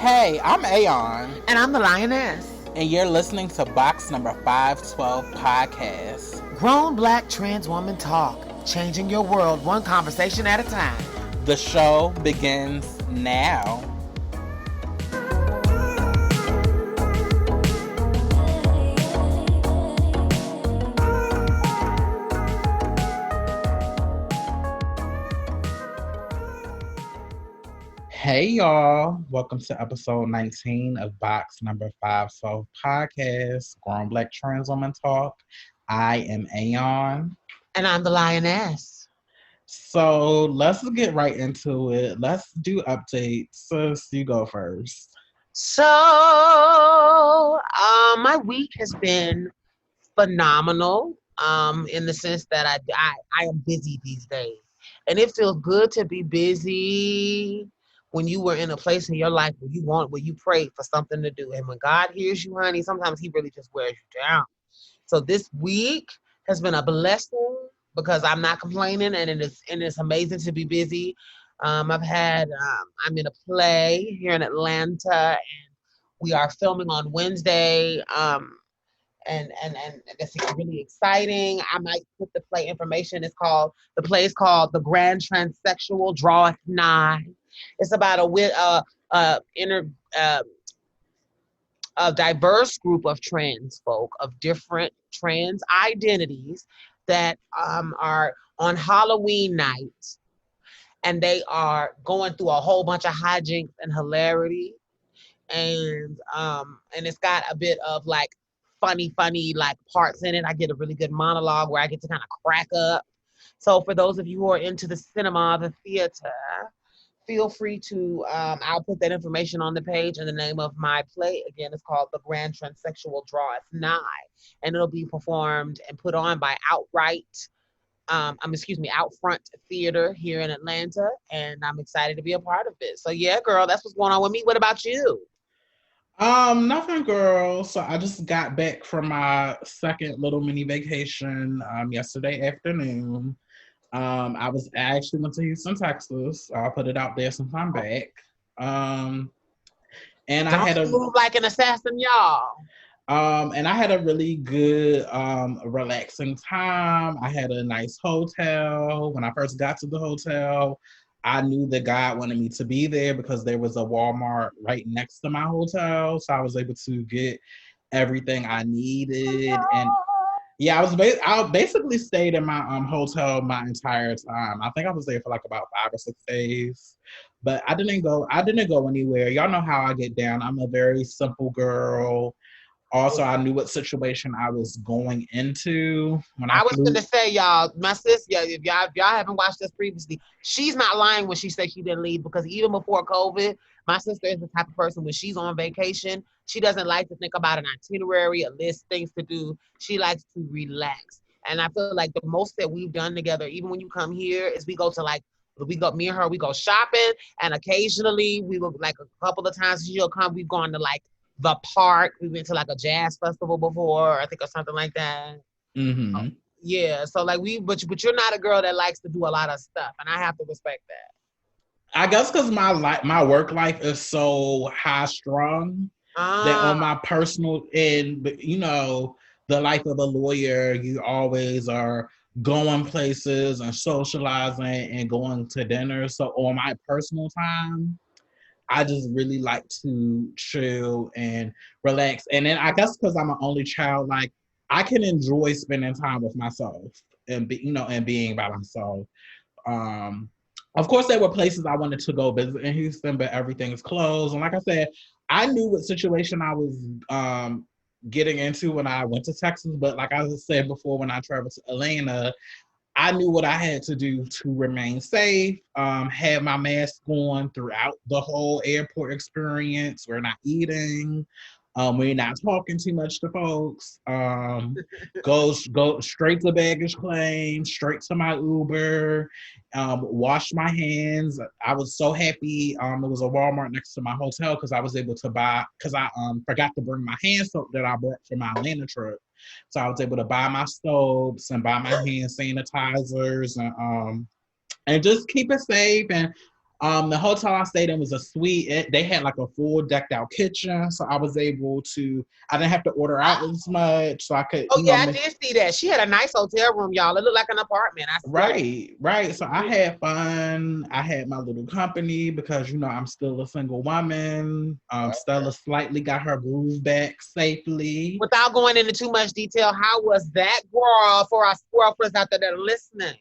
Hey, I'm Aeon. And I'm the Lioness. And you're listening to box number 512 podcast. Grown Black Trans Woman Talk. Changing your world one conversation at a time. The show begins now. Hey y'all, welcome to episode 19 of box number 512 podcast, Grown Black Trans Woman Talk. I am Aeon. And I'm the Lioness. So let's get right into it. Let's do updates. Sis, you go first. So, my week has been phenomenal in the sense that I am busy these days. And it feels good to be busy when you were in a place in your life where you prayed for something to do. And when God hears you, honey, sometimes he really just wears you down. So this week has been a blessing because I'm not complaining, and it's amazing to be busy. I'm in a play here in Atlanta, and we are filming on Wednesday. And that's really exciting. I might put the play information. The play is called The Grand Transsexual Draweth Nigh. It's about a diverse group of trans folk of different trans identities that are on Halloween night, and they are going through a whole bunch of hijinks and hilarity, and it's got a bit of like funny like parts in it. I get a really good monologue where I get to kind of crack up. So for those of you who are into the cinema, the theater, feel free to, I'll put that information on the page, and the name of my play, again, is called The Grand Transsexual Draweth Nigh, and it'll be performed and put on by Outfront Theater here in Atlanta, and I'm excited to be a part of it. So yeah, girl, that's what's going on with me. What about you? Nothing, girl. So I just got back from my second little mini vacation yesterday afternoon. I actually went to Houston, Texas. I'll put it out there since I'm back. And Don't I had move like an assassin, y'all. And I had a really good, relaxing time. I had a nice hotel. When I first got to the hotel, I knew that God wanted me to be there because there was a Walmart right next to my hotel. So I was able to get everything I needed. And yeah, I basically stayed in my hotel my entire time. I think I was there for like about 5 or 6 days. But I didn't go anywhere. Y'all know how I get down. I'm a very simple girl. Also, I knew what situation I was going into when I was going to say, y'all, my sister, if y'all haven't watched this previously, she's not lying when she said she didn't leave, because even before COVID, my sister is the type of person when she's on vacation, she doesn't like to think about an itinerary, a list, things to do. She likes to relax. And I feel like the most that we've done together, even when you come here, is me and her, we go shopping, and occasionally we will, like a couple of times she'll come, we've gone to like the park. We went to like a jazz festival before, I think, or something like that. Mm-hmm. Yeah, so like but you're not a girl that likes to do a lot of stuff, and I have to respect that. I guess because my work life is so high strung that on my personal end, the life of a lawyer, you always are going places and socializing and going to dinner. So on my personal time, I just really like to chill and relax. And then I guess because I'm an only child, like I can enjoy spending time with myself and being by myself. Of course, there were places I wanted to go visit in Houston, but everything is closed. And like I said, I knew what situation I was getting into when I went to Texas. But like I said before, when I traveled to Atlanta, I knew what I had to do to remain safe, had my mask on throughout the whole airport experience. We're not eating. We're not talking too much to folks. Go straight to baggage claim, straight to my Uber, wash my hands. I was so happy. There was a Walmart next to my hotel because I was able to buy, because I forgot to bring my hand soap that I brought for my Atlanta trip. So I was able to buy my soaps and buy my hand sanitizers and just keep it safe. And The hotel I stayed in was a suite. They had like a full decked out kitchen, so I was able to. I didn't have to order out as much, so I could, Oh yeah, I did see that. She had a nice hotel room, y'all. It looked like an apartment. I swear. Right. So I had fun. I had my little company because I'm still a single woman. Stella slightly got her groove back safely. Without going into too much detail, how was that, girl, for our girlfriends out there that are listening?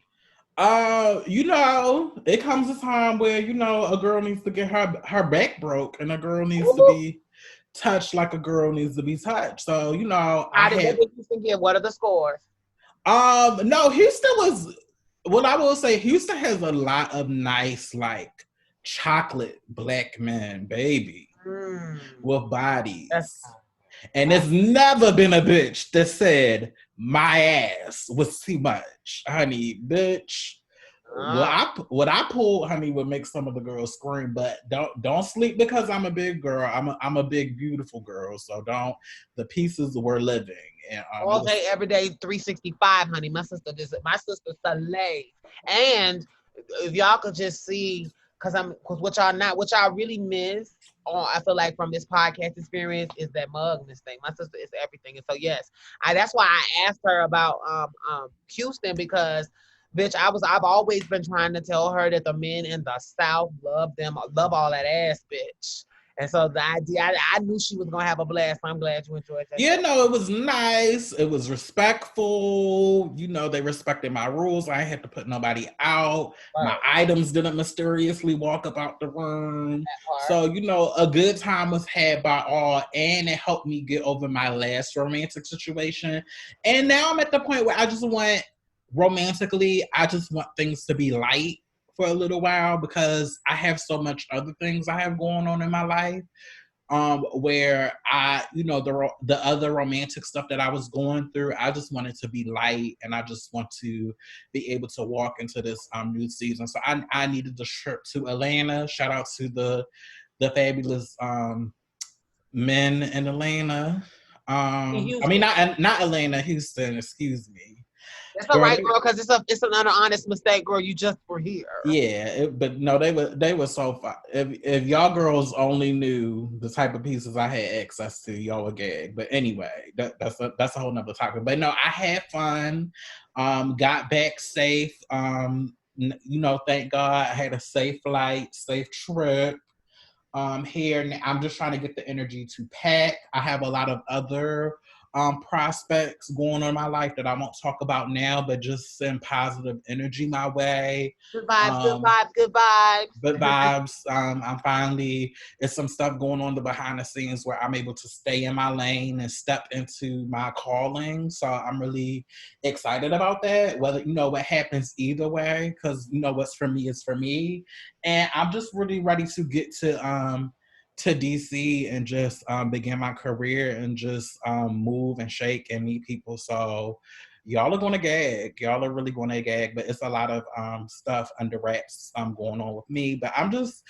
It comes a time where a girl needs to get her back broke, and a girl needs to be touched like a girl needs to be touched. So What did Houston give? What are the scores? No, Houston was. What I will say, Houston has a lot of nice, like chocolate black men, baby, with bodies. And there's never been a bitch that said my ass was too much, honey, bitch. What I pulled, honey, would make some of the girls scream. But don't sleep because I'm a big girl. I'm a big beautiful girl. So don't. The pieces were living. And, all day, every day, 365, honey. My sister slays. And if y'all could just see, because what y'all really miss, I feel like from this podcast experience is that mugness thing. My sister is everything, and so yes, that's why I asked her about Houston, because bitch, I've always been trying to tell her that the men in the South love all that ass, bitch. And so the idea, I knew she was gonna have a blast. So I'm glad you enjoyed that. Yeah, no, it was nice. It was respectful. They respected my rules. I had to put nobody out. Right. My items didn't mysteriously walk up out the room. So, a good time was had by all, and it helped me get over my last romantic situation. And now I'm at the point where I just want things to be light for a little while, because I have so much other things I have going on in my life. Where I, the other romantic stuff that I was going through, I just wanted to be light, and I just want to be able to walk into this new season. So I needed the trip to Atlanta. Shout out to the fabulous men in Atlanta. I mean, not Atlanta, Houston. Excuse me. That's all right, girl, because it's an honest mistake, girl. You just were here. Yeah, but no, they were so fun. If y'all girls only knew the type of pieces I had access to, y'all would gag. But anyway, that's a whole nother topic. But no, I had fun. Got back safe. Thank God I had a safe flight, safe trip. Here I'm just trying to get the energy to pack. I have a lot of other prospects going on in my life that I won't talk about now, but just send positive energy my way. Good vibes. Good vibes. It's some stuff going on behind the scenes where I'm able to stay in my lane and step into my calling. So I'm really excited about that. Whether what happens either way, because what's for me is for me, and I'm just really ready to get to DC and just begin my career and just move and shake and meet people. So y'all are going to gag. Y'all are really going to gag, but it's a lot of stuff under wraps going on with me. But I'm just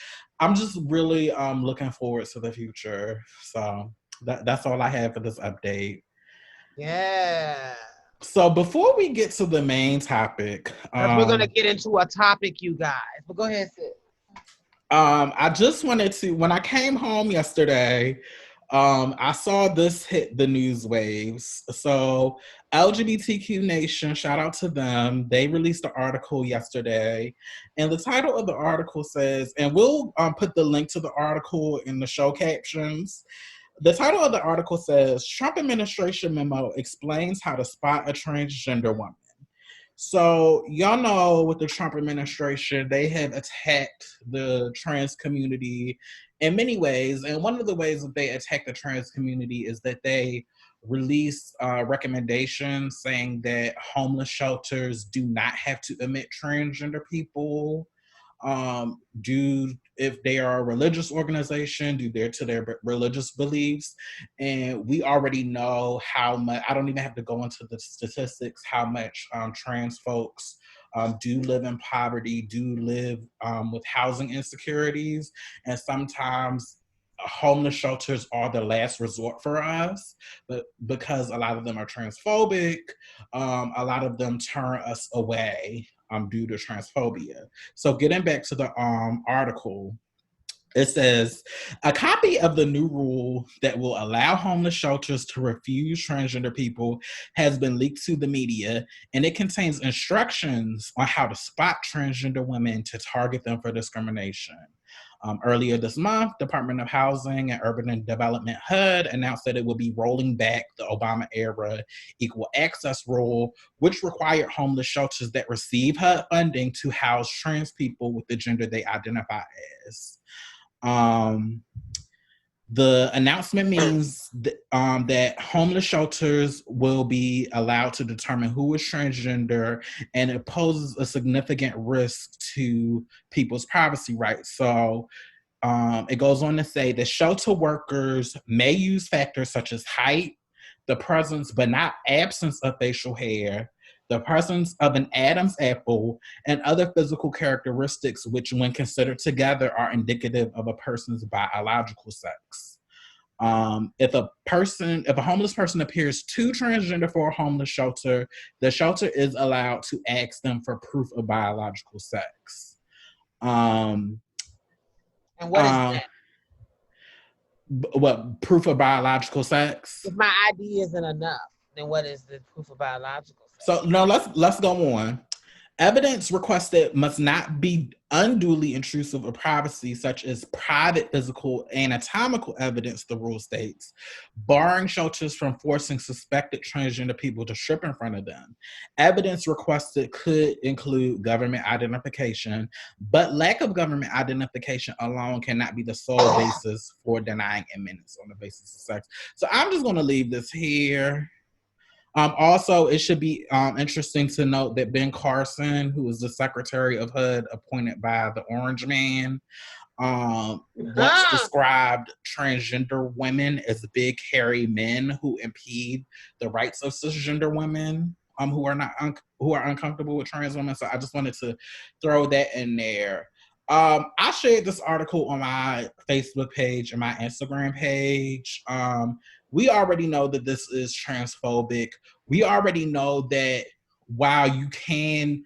really looking forward to the future. So that's all I have for this update. Yeah. So before we get to the main topic, we're going to get into a topic, you guys. But go ahead, sis. I just wanted to, when I came home yesterday, I saw this hit the news waves. So LGBTQ Nation, shout out to them. They released an article yesterday, and the title of the article says, and we'll put the link to the article in the show captions. The title of the article says, Trump administration memo explains how to spot a transgender woman. So y'all know with the Trump administration, they have attacked the trans community in many ways. And one of the ways that they attack the trans community is that they release recommendations saying that homeless shelters do not have to admit transgender people. If they are a religious organization, due to their religious beliefs. And we already know how much, I don't even have to go into the statistics, how much trans folks do live in poverty, do live with housing insecurities. And sometimes homeless shelters are the last resort for us, but because a lot of them are transphobic, a lot of them turn us away. due to transphobia. So getting back to the article, it says, a copy of the new rule that will allow homeless shelters to refuse transgender people has been leaked to the media, and it contains instructions on how to spot transgender women to target them for discrimination. Earlier this month, Department of Housing and Urban Development HUD announced that it would be rolling back the Obama-era Equal Access Rule, which required homeless shelters that receive HUD funding to house trans people with the gender they identify as. The announcement means that homeless shelters will be allowed to determine who is transgender, and it poses a significant risk to people's privacy rights. So it goes on to say that shelter workers may use factors such as height, the presence but not absence of facial hair, the presence of an Adam's apple, and other physical characteristics which, when considered together, are indicative of a person's biological sex. If a homeless person appears too transgender for a homeless shelter, the shelter is allowed to ask them for proof of biological sex. And what is that? What, proof of biological sex? If my ID isn't enough, then what is the proof of biological sex? So no, let's go on. Evidence requested must not be unduly intrusive of privacy, such as private physical anatomical evidence, the rule states, barring shelters from forcing suspected transgender people to strip in front of them. Evidence requested could include government identification, but lack of government identification alone cannot be the sole basis for denying admittance on the basis of sex. So I'm just going to leave this here. Also, it should be interesting to note that Ben Carson, who is the secretary of HUD appointed by the Orange Man, once described transgender women as big, hairy men who impede the rights of cisgender women who are uncomfortable with trans women. So I just wanted to throw that in there. I shared this article on my Facebook page and my Instagram page. We already know that this is transphobic. We already know that while you can't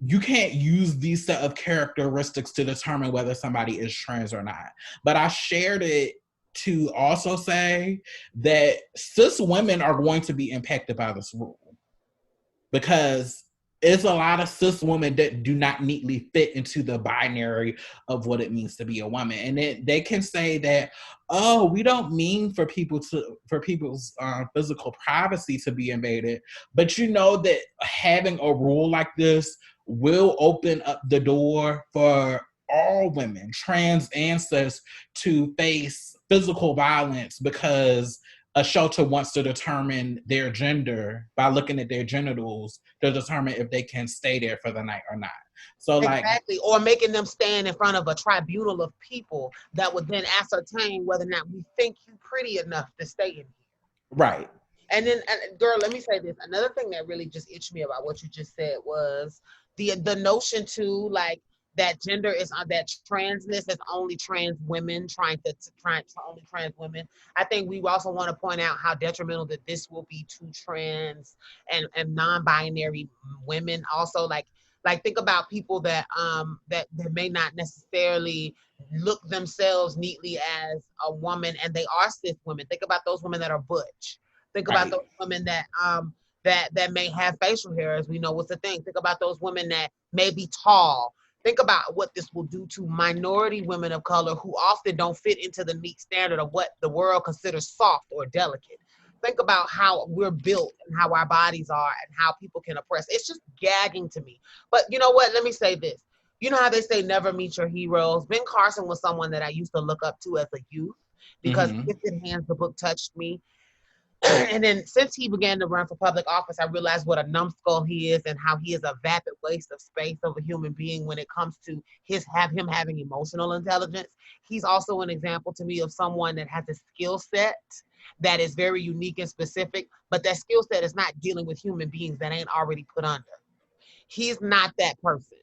use these set of characteristics to determine whether somebody is trans or not. But I shared it to also say that cis women are going to be impacted by this rule, because it's a lot of cis women that do not neatly fit into the binary of what it means to be a woman. And they can say that, oh, we don't mean for people's physical privacy to be invaded. But you know that having a rule like this will open up the door for all women, trans and cis, to face physical violence because a shelter wants to determine their gender by looking at their genitals to determine if they can stay there for the night or not. So exactly, or making them stand in front of a tribunal of people that would then ascertain whether or not we think you pretty enough to stay in here. Right. And then, girl, let me say this. Another thing that really just itched me about what you just said was the notion too, like, that gender is that transness is only trans women trying to only trans women. I think we also want to point out how detrimental that this will be to trans and non-binary women. Also, like think about people that that may not necessarily look themselves neatly as a woman and they are cis women. Think about those women that are butch. Think about those women that that may have facial hair, as we know what's the thing. Think about those women that may be tall. Think about what this will do to minority women of color who often don't fit into the neat standard of what the world considers soft or delicate. Think about how we're built and how our bodies are and how people can oppress. It's just gagging to me. But you know what? Let me say this. You know how they say never meet your heroes? Ben Carson was someone that I used to look up to as a youth because Gifted Hands, the book, touched me. And then since he began to run for public office, I realized what a numbskull he is and how he is a vapid waste of space of a human being when it comes to him having emotional intelligence. He's also an example to me of someone that has a skill set that is very unique and specific, but that skill set is not dealing with human beings that ain't already put under. He's not that person.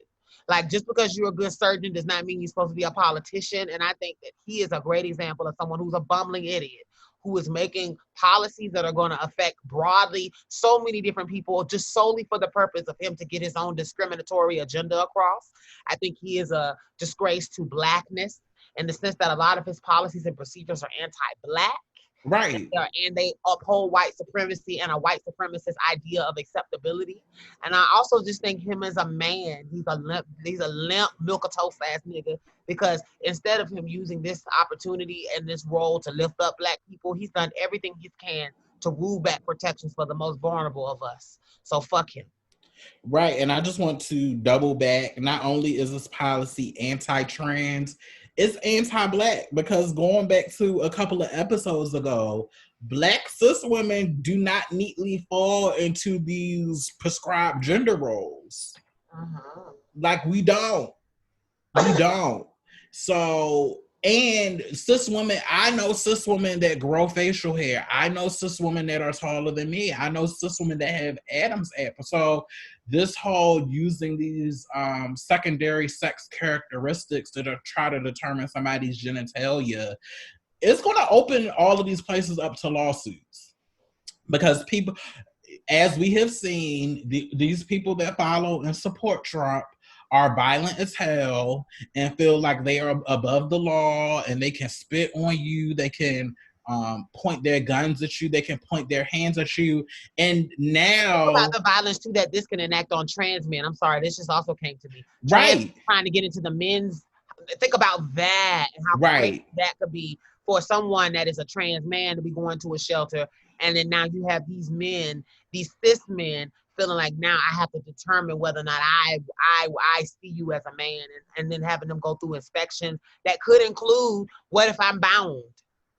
Like, just because you're a good surgeon does not mean you're supposed to be a politician. And I think that he is a great example of someone who's a bumbling idiot, who is making policies that are going to affect broadly so many different people just solely for the purpose of him to get his own discriminatory agenda across. I think he is a disgrace to Blackness in the sense that a lot of his policies and procedures are anti-Black. Right. And they uphold white supremacy and a white supremacist idea of acceptability. And I also just think him as a man, he's a limp milk a toast ass nigga, because instead of him using this opportunity and this role to lift up Black people, he's done everything he can to rule back protections for the most vulnerable of us. So fuck him. Right. And I just want to double back. Not only is this policy anti-trans, it's anti-Black, because going back to a couple of episodes ago, Black cis women do not neatly fall into these prescribed gender roles. Like, we don't. We don't. So, and cis women, I know cis women that grow facial hair. I know cis women that are taller than me. I know cis women that have Adam's apple. So this whole using these secondary sex characteristics to try to determine somebody's genitalia, it's going to open all of these places up to lawsuits. Because people, as we have seen, these people that follow and support Trump are violent as hell and feel like they are above the law, and they can spit on you, they can point their guns at you, they can point their hands at you. And now about the violence too that this can enact on trans men. I'm sorry, this just also came to me. Right. Trying to get into the men's, think about that and how great that could be for someone that is a trans man to be going to a shelter, and then now you have these men, these cis men, feeling like now I have to determine whether or not I see you as a man, and then having them go through inspections that could include, what if I'm bound?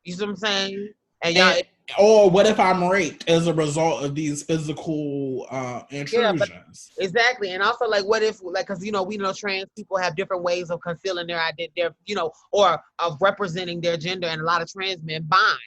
You see what I'm saying? And y'all, or what if I'm raped as a result of these physical intrusions? Yeah, exactly. And also, like, what if, like, because, you know, we know trans people have different ways of concealing their identity, you know, or of representing their gender, and a lot of trans men bind.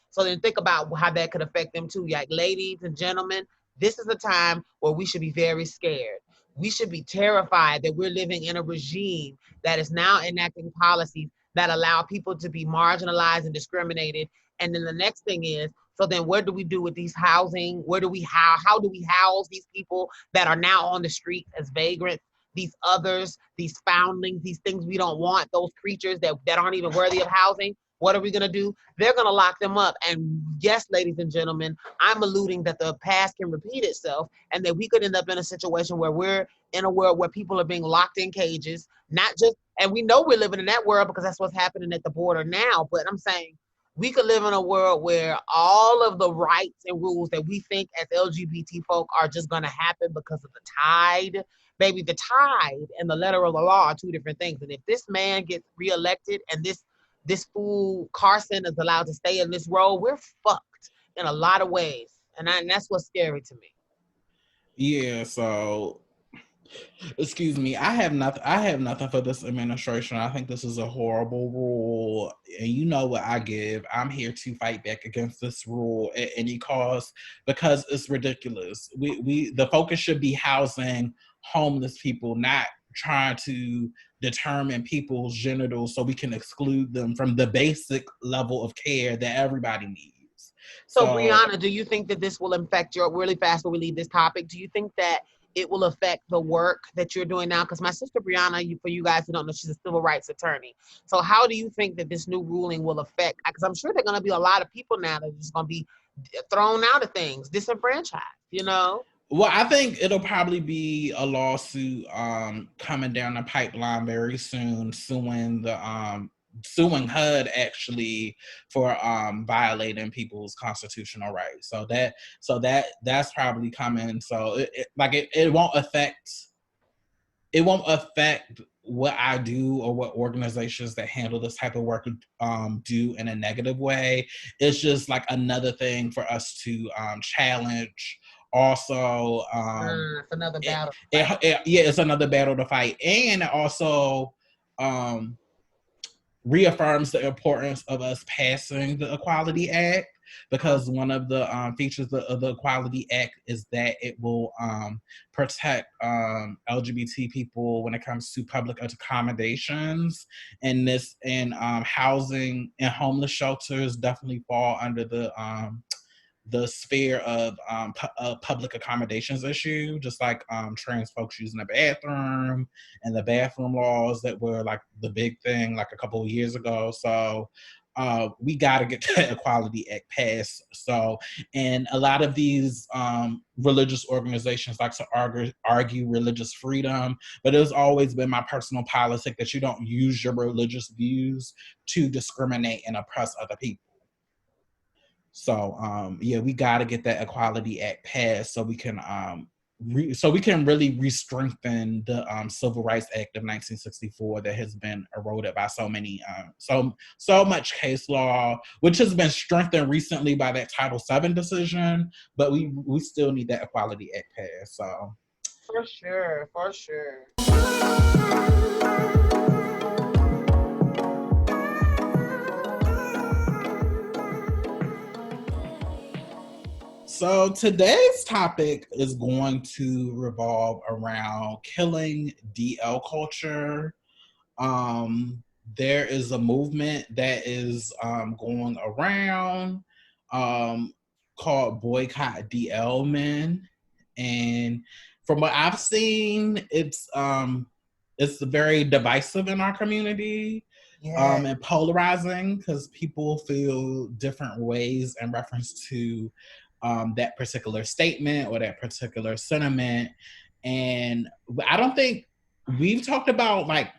So then think about how that could affect them too. Like, ladies and gentlemen, this is a time where we should be very scared. We should be terrified that we're living in a regime that is now enacting policies that allow people to be marginalized and discriminated. And then the next thing is, so then what do we do with these housing? How do we house these people that are now on the streets as vagrants, these others, these foundlings, these things we don't want, those creatures that aren't even worthy of housing? What are we going to do? They're going to lock them up. And yes, ladies and gentlemen, I'm alluding that the past can repeat itself, and that we could end up in a situation where we're in a world where people are being locked in cages, not just, and we know we're living in that world because that's what's happening at the border now. But I'm saying we could live in a world where all of the rights and rules that we think as LGBT folk are just going to happen because of the tide. Baby, the tide and the letter of the law are two different things. And if this man gets reelected and this fool Carson is allowed to stay in this role, we're fucked in a lot of ways. And that's what's scary to me. Yeah, so excuse me, I have nothing for this administration. I think this is a horrible rule. And you know what I give. I'm here to fight back against this rule at any cost, because it's ridiculous. The focus should be housing homeless people, not trying to determine people's genitals so we can exclude them from the basic level of care that everybody needs. So Brianna, do you think that this will affect your, really fast before we leave this topic, do you think that it will affect the work that you're doing now? Because my sister Brianna, for you guys who don't know, she's a civil rights attorney. So how do you think that this new ruling will affect, because I'm sure there are going to be a lot of people now that are just going to be thrown out of things, disenfranchised, you know? Well, I think it'll probably be a lawsuit coming down the pipeline very soon, suing HUD actually for violating people's constitutional rights. So that's probably coming. So it won't affect what I do or what organizations that handle this type of work do in a negative way. It's just like another thing for us to challenge. Also, it's another battle. It's another battle to fight. And also, reaffirms the importance of us passing the Equality Act, because one of the features of the Equality Act is that it will protect LGBT people when it comes to public accommodations, and housing and homeless shelters definitely fall under the sphere of public accommodations issue, just like trans folks using the bathroom and the bathroom laws that were like the big thing like a couple of years ago. So we got to get that Equality Act passed. So, and a lot of these religious organizations like to argue religious freedom, but it's always been my personal policy that you don't use your religious views to discriminate and oppress other people. So yeah, we got to get that Equality Act passed so we can really re-strengthen the Civil Rights Act of 1964 that has been eroded by so much case law, which has been strengthened recently by that Title VII decision. But we still need that Equality Act passed. So for sure. So today's topic is going to revolve around killing DL culture. There is a movement that is going around called Boycott DL Men, and from what I've seen, it's very divisive in our community. And polarizing, because people feel different ways in reference to that particular statement or that particular sentiment. And I don't think we've talked about like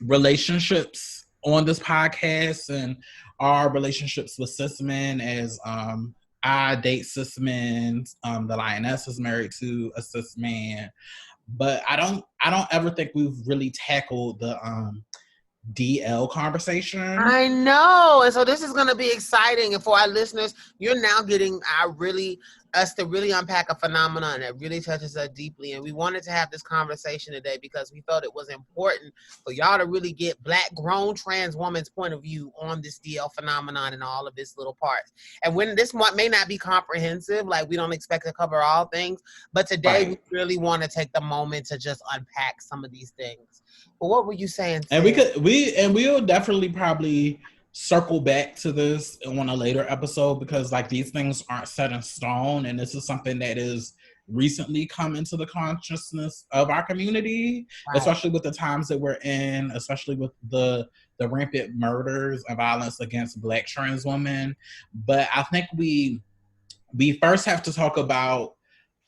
relationships on this podcast and our relationships with cis men, as I date cis men. The Lioness is married to a cis man, but I don't ever think we've really tackled the DL conversation. I know. And so this is going to be exciting. And for our listeners, you're now getting us to really unpack a phenomenon that really touches us deeply. And we wanted to have this conversation today because we felt it was important for y'all to really get Black grown trans woman's point of view on this DL phenomenon and all of its little parts. And when this may not be comprehensive, like we don't expect to cover all things, but today we really want to take the moment to just unpack some of these things. But what were you saying, Sam? And we'll definitely probably circle back to this on a later episode, because like these things aren't set in stone, and this is something that is recently come into the consciousness of our community, especially with the times that we're in, especially with the rampant murders and violence against Black trans women. But I think we first have to talk about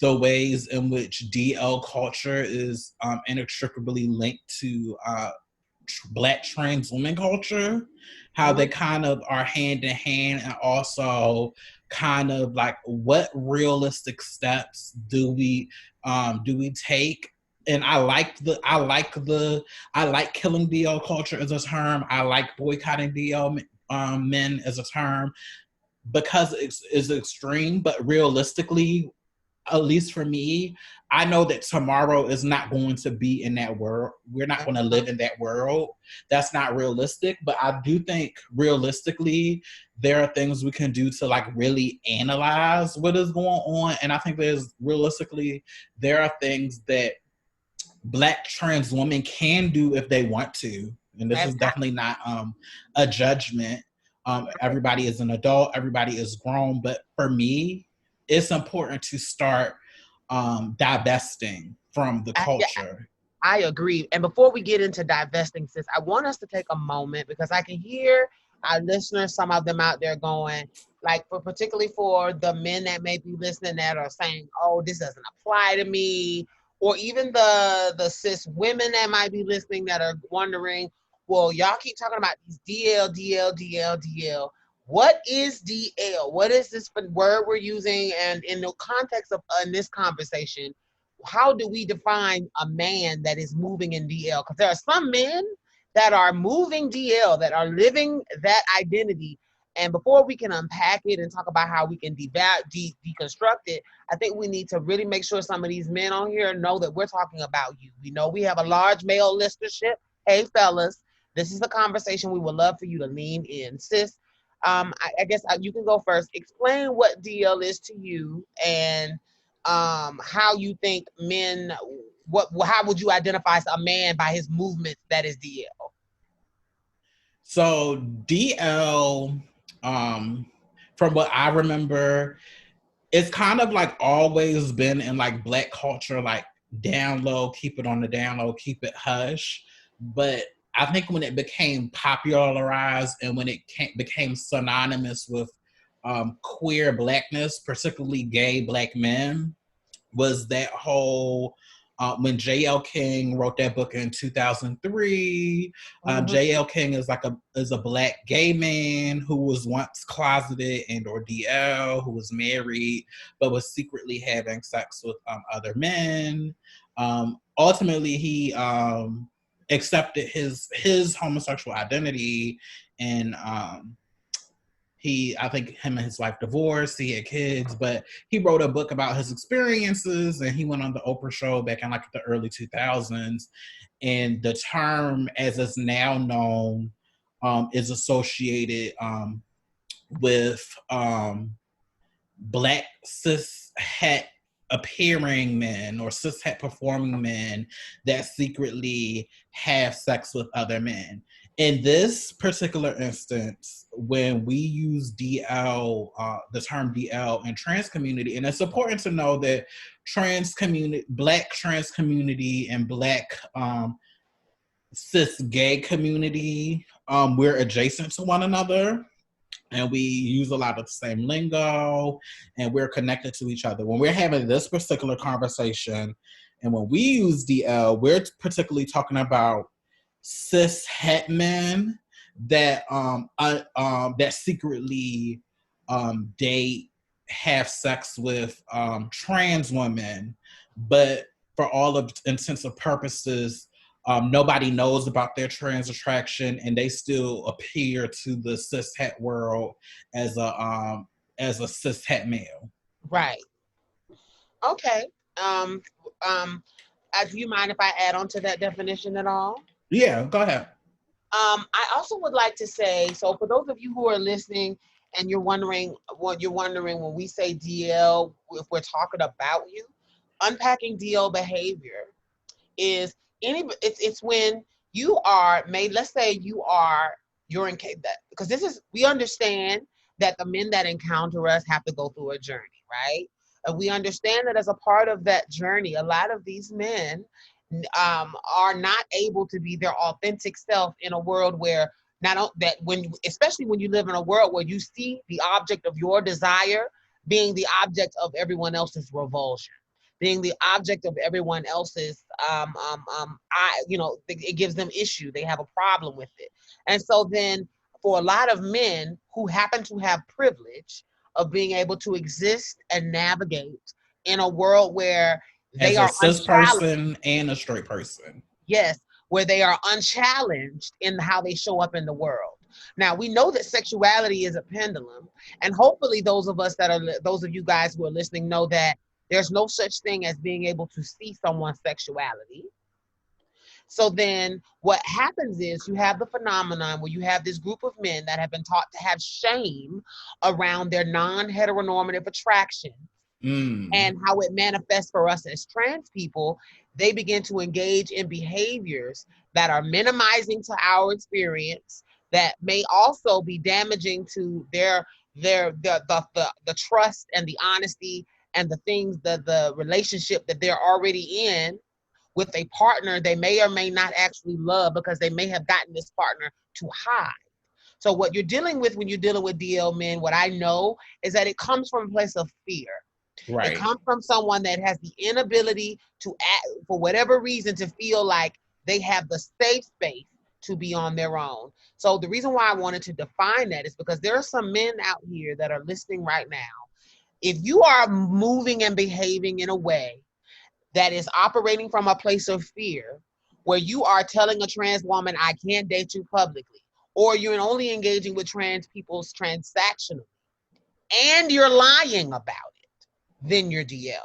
the ways in which DL culture is inextricably linked to Black trans women culture, how they kind of are hand in hand, and also kind of like what realistic steps do we take. And I like killing DL culture as a term. I like boycotting DL men as a term, because it's extreme, but realistically, at least for me, I know that tomorrow is not going to be in that world. We're not going to live in that world. That's not realistic. But I do think realistically, there are things we can do to like really analyze what is going on. And I think there are things that Black trans women can do if they want to. And this is definitely not a judgment. Everybody is an adult. Everybody is grown. But for me, it's important to start divesting from the culture. I agree. And before we get into divesting, sis, I want us to take a moment, because I can hear our listeners, some of them out there going, like, particularly for the men that may be listening that are saying, oh, this doesn't apply to me, or even the cis women that might be listening that are wondering, well, y'all keep talking about these DL. What is DL? What is this word we're using? And in the context of in this conversation, how do we define a man that is moving in DL? Because there are some men that are moving DL, that are living that identity. And before we can unpack it and talk about how we can deconstruct it, I think we need to really make sure some of these men on here know that we're talking about you. We know we have a large male listenership. Hey, fellas. This is a conversation we would love for you to lean in. Sis, I guess you can go first. Explain what DL is to you, and how you think men, how would you identify a man by his movements that is DL? So DL, from what I remember, it's kind of like always been in like Black culture, like down low, keep it on the down low, keep it hush. But I think when it became popularized and when it became synonymous with queer Blackness, particularly gay Black men, was that whole when J.L. King wrote that book in 2003. J.L. King is a Black gay man who was once closeted and or DL, who was married but was secretly having sex with other men. Ultimately, he accepted his homosexual identity, and I think him and his wife divorced, he had kids, but he wrote a book about his experiences, and he went on the Oprah show back in like the early 2000s. And the term as it's now known is associated with Black cis het appearing men or cis het performing men that secretly have sex with other men. In this particular instance, when we use DL, the term DL in trans community, and it's important to know that Black trans community and Black cis gay community, we're adjacent to one another. And we use a lot of the same lingo, and we're connected to each other. When we're having this particular conversation, and when we use DL, we're particularly talking about cis het men that that secretly date, have sex with trans women, but for all of intents and purposes, nobody knows about their trans attraction, and they still appear to the cis het world as a cis het male. Right. Okay. Do you mind if I add on to that definition at all? Yeah, go ahead. I also would like to say, so for those of you who are listening and you're wondering when we say DL, if we're talking about you, unpacking DL behavior is it's when you are made, let's say you're in that, because we understand that the men that encounter us have to go through a journey, right? And we understand that as a part of that journey, a lot of these men are not able to be their authentic self in a world where especially when you live in a world where you see the object of your desire being the object of everyone else's revulsion, being the object of everyone else's it gives them issue. They have a problem with it. And so then for a lot of men who happen to have privilege of being able to exist and navigate in a world where they are a cis person and a straight person. Yes, where they are unchallenged in how they show up in the world. Now, we know that sexuality is a pendulum, and hopefully those of you guys who are listening know that there's no such thing as being able to see someone's sexuality. So then what happens is you have the phenomenon where you have this group of men that have been taught to have shame around their non-heteronormative attraction. And how it manifests for us as trans people. They begin to engage in behaviors that are minimizing to our experience, that may also be damaging to the trust and the honesty and the things, the relationship that they're already in with a partner they may or may not actually love, because they may have gotten this partner to hide. So what you're dealing with when you're dealing with DL men, what I know is that it comes from a place of fear. Right. It comes from someone that has the inability to act, for whatever reason, to feel like they have the safe space to be on their own. So the reason why I wanted to define that is because there are some men out here that are listening right now. If you are moving and behaving in a way that is operating from a place of fear, where you are telling a trans woman, I can't date you publicly, or you're only engaging with trans people's transactionally, and you're lying about it, then you're DL.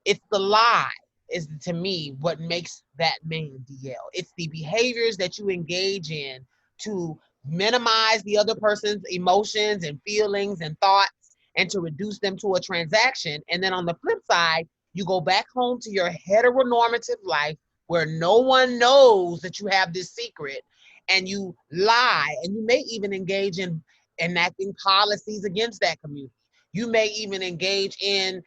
It's the lie is to me what makes that man DL. It's the behaviors that you engage in to minimize the other person's emotions and feelings and thoughts and to reduce them to a transaction. And then on the flip side, you go back home to your heteronormative life where no one knows that you have this secret, and you lie, and you may even engage in enacting policies against that community. You may even engage in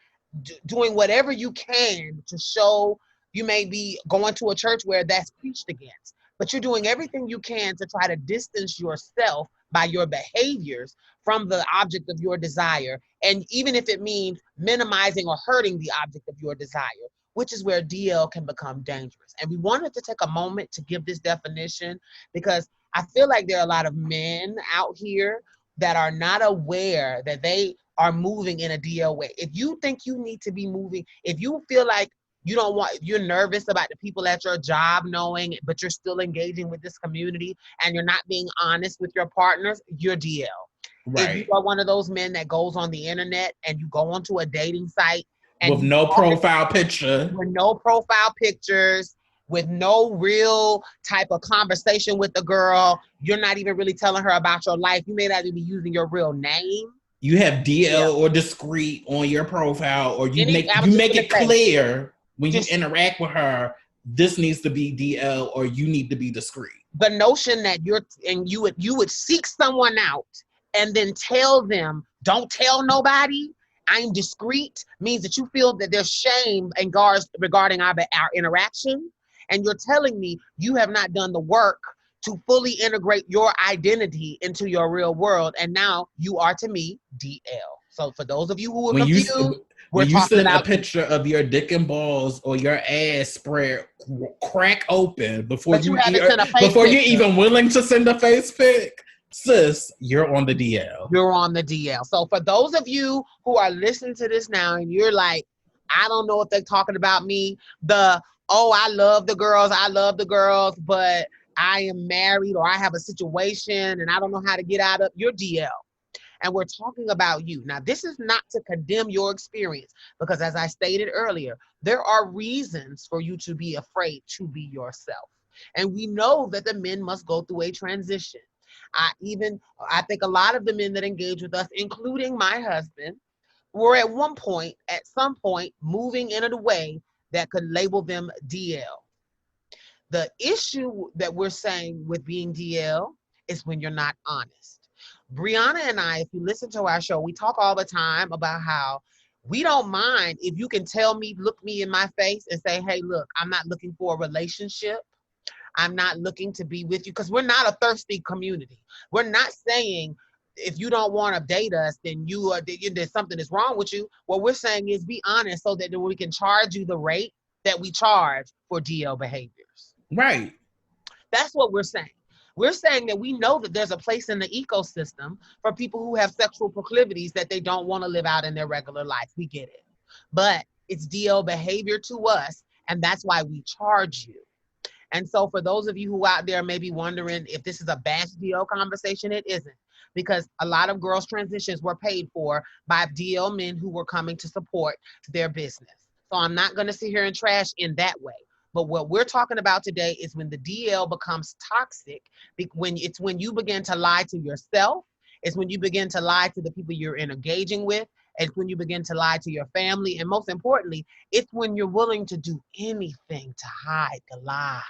doing whatever you can to show. You may be going to a church where that's preached against, but you're doing everything you can to try to distance yourself by your behaviors from the object of your desire. And even if it means minimizing or hurting the object of your desire, which is where DL can become dangerous. And we wanted to take a moment to give this definition because I feel like there are a lot of men out here that are not aware that they are moving in a DL way. If you think you need to be moving, if you feel like you're nervous about the people at your job knowing, but you're still engaging with this community and you're not being honest with your partners, you're DL. Right. If you are one of those men that goes on the internet and you go onto a dating site and with no profile picture, with no profile pictures, with no real type of conversation with the girl, you're not even really telling her about your life. You may not even be using your real name. You have DL or discreet on your profile, or you make it clear when you interact with her, this needs to be DL or you need to be discreet. The notion that you would seek someone out and then tell them, don't tell nobody, I'm discreet, means that you feel that there's shame and guards regarding our interaction. And you're telling me you have not done the work to fully integrate your identity into your real world. And now you are, to me, DL. So for those of you who are confused, when you send a picture of your dick and balls or your ass spread crack open before you even willing to send a face pic, sis, you're on the DL. You're on the DL. So for those of you who are listening to this now and you're like, I don't know if they're talking about me, I love the girls, but I am married or I have a situation and I don't know how to get out of your DL. And we're talking about you. Now, this is not to condemn your experience because as I stated earlier, there are reasons for you to be afraid to be yourself. And we know that the men must go through a transition. I think a lot of the men that engage with us, including my husband, were at some point, moving in a way that could label them DL. The issue that we're saying with being DL is when you're not honest. Brianna and I, if you listen to our show, we talk all the time about how we don't mind if you can look me in my face and say, hey, look, I'm not looking for a relationship. I'm not looking to be with you, because we're not a thirsty community. We're not saying if you don't want to date us, then there's something that's wrong with you. What we're saying is be honest so that we can charge you the rate that we charge for DL behaviors. Right. That's what we're saying. We're saying that we know that there's a place in the ecosystem for people who have sexual proclivities that they don't want to live out in their regular life. We get it. But it's DL behavior to us, and that's why we charge you. And so for those of you who out there may be wondering if this is a bash DL conversation, it isn't. Because a lot of girls' transitions were paid for by DL men who were coming to support their business. So I'm not going to sit here and trash in that way. But what we're talking about today is when the DL becomes toxic, when you begin to lie to yourself, it's when you begin to lie to the people you're engaging with, it's when you begin to lie to your family, and most importantly, it's when you're willing to do anything to hide the lie.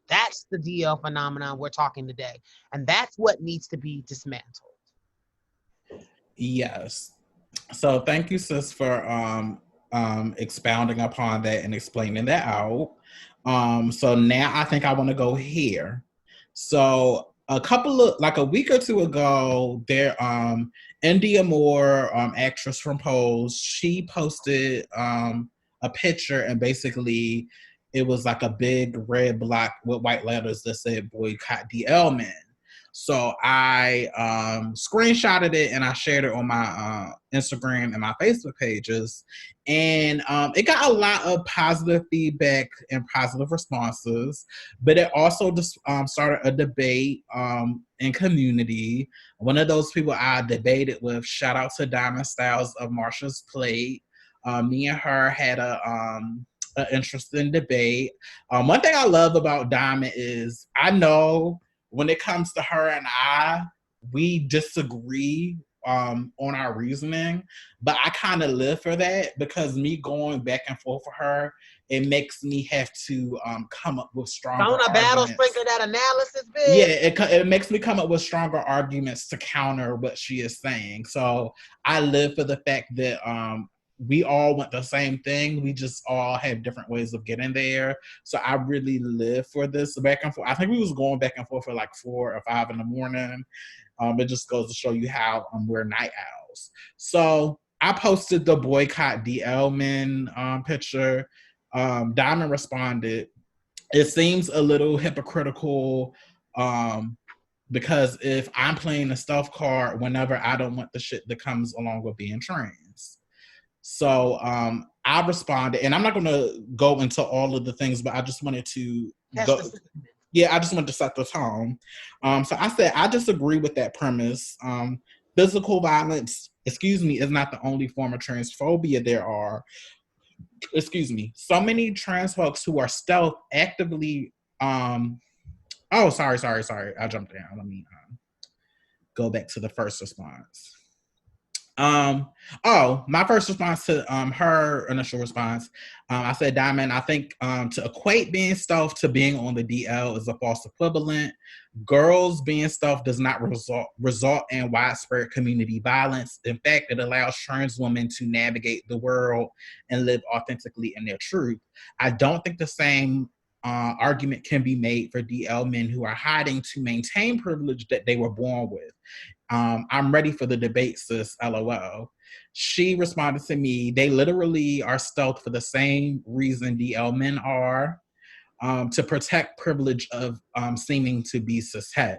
That's the DL phenomenon we're talking today, and that's what needs to be dismantled. Yes. So thank you, sis, for expounding upon that and explaining that out. So now I think I want to go here. So a week or two ago, there India Moore, actress from Pose, she posted a picture, and basically it was like a big red block with white letters that said Boycott DL Men. So I screenshotted it and I shared it on my Instagram and my Facebook pages. And it got a lot of positive feedback and positive responses, but it also just started a debate in community. One of those people I debated with, shout out to Diamond Styles of Marsha's Plate. Me and her had a an interesting debate. One thing I love about Diamond is I know when it comes to her and we disagree on our reasoning, but I kind of live for that because me going back and forth with her, it makes me have to come up with stronger Don't a battle sprinkle that analysis, bitch? Yeah, it makes me come up with stronger arguments to counter what she is saying. So I live for the fact that we all want the same thing. We just all have different ways of getting there. So I really live for this back and forth. I think we was going back and forth for like 4 or 5 in the morning. It just goes to show you how we're night owls. So I posted the Boycott DL Men picture. Diamond responded. It seems a little hypocritical because if I'm playing a stealth card whenever I don't want the shit that comes along with being trans. So I responded, and I'm not going to go into all of the things, but I just wanted to I just wanted to set the tone. So I said, I disagree with that premise. Physical violence, is not the only form of transphobia there are. So many trans folks who are stealth actively, sorry. I jumped down. Let me go back to the first response. My first response to her initial response, I said, Diamond, I think to equate being stealth to being on the DL is a false equivalent. Girls being stealth does not result in widespread community violence. In fact, it allows trans women to navigate the world and live authentically in their truth. I don't think the same argument can be made for DL men who are hiding to maintain privilege that they were born with. I'm ready for the debate, sis, LOL. She responded to me, they literally are stealth for the same reason DL men are, to protect privilege of seeming to be cishet.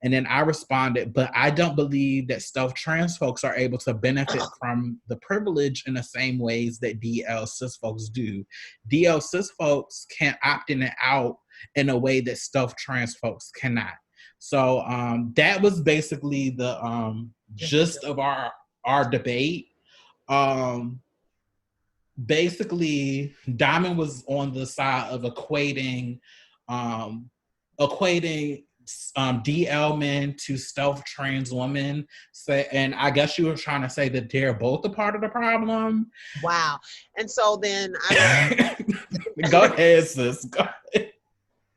And then I responded, but I don't believe that stealth trans folks are able to benefit from the privilege in the same ways that DL cis folks do. DL cis folks can opt in and out in a way that stealth trans folks cannot. So that was basically the gist of our debate. Basically, Diamond was on the side of equating DL men to stealth trans women. And I guess you were trying to say that they're both a part of the problem. Wow. And so then go ahead, sis. Go ahead.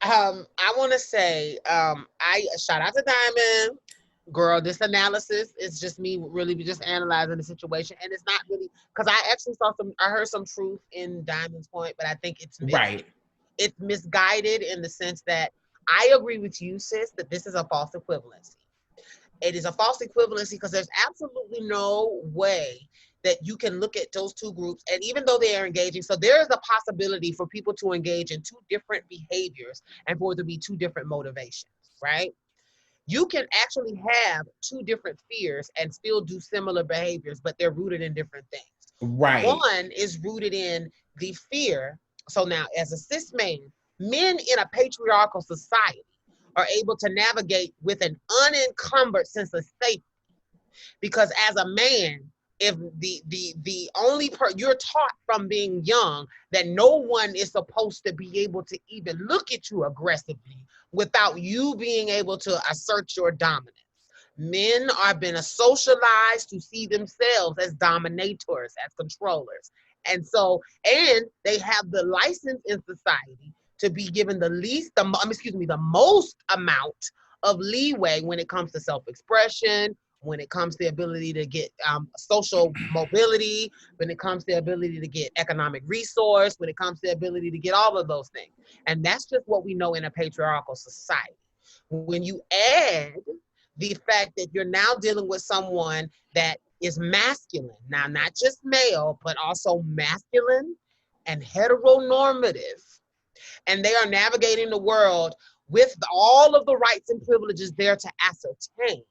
I want to say, I shout out to Diamond. Girl, this analysis is just me really just analyzing the situation, and it's not really because I actually I heard some truth in Diamond's point, but I think it's misguided in the sense that I agree with you, sis, that this is a false equivalency. It is a false equivalency because there's absolutely no way that you can look at those two groups, and even though they are engaging, so there is a possibility for people to engage in two different behaviors and for there to be two different motivations, right? You can actually have two different fears and still do similar behaviors, but they're rooted in different things. Right. One is rooted in the fear. So now, as a cis man, men in a patriarchal society are able to navigate with an unencumbered sense of safety. Because as a man, if the only you're taught from being young that no one is supposed to be able to even look at you aggressively without you being able to assert your dominance. Men are being socialized to see themselves as dominators, as controllers. And so, and they have the license in society to be given the most amount of leeway when it comes to self-expression, when it comes to the ability to get social mobility, when it comes to the ability to get economic resource, when it comes to the ability to get all of those things. And that's just what we know in a patriarchal society. When you add the fact that you're now dealing with someone that is masculine, now not just male, but also masculine and heteronormative, and they are navigating the world with all of the rights and privileges there to ascertain.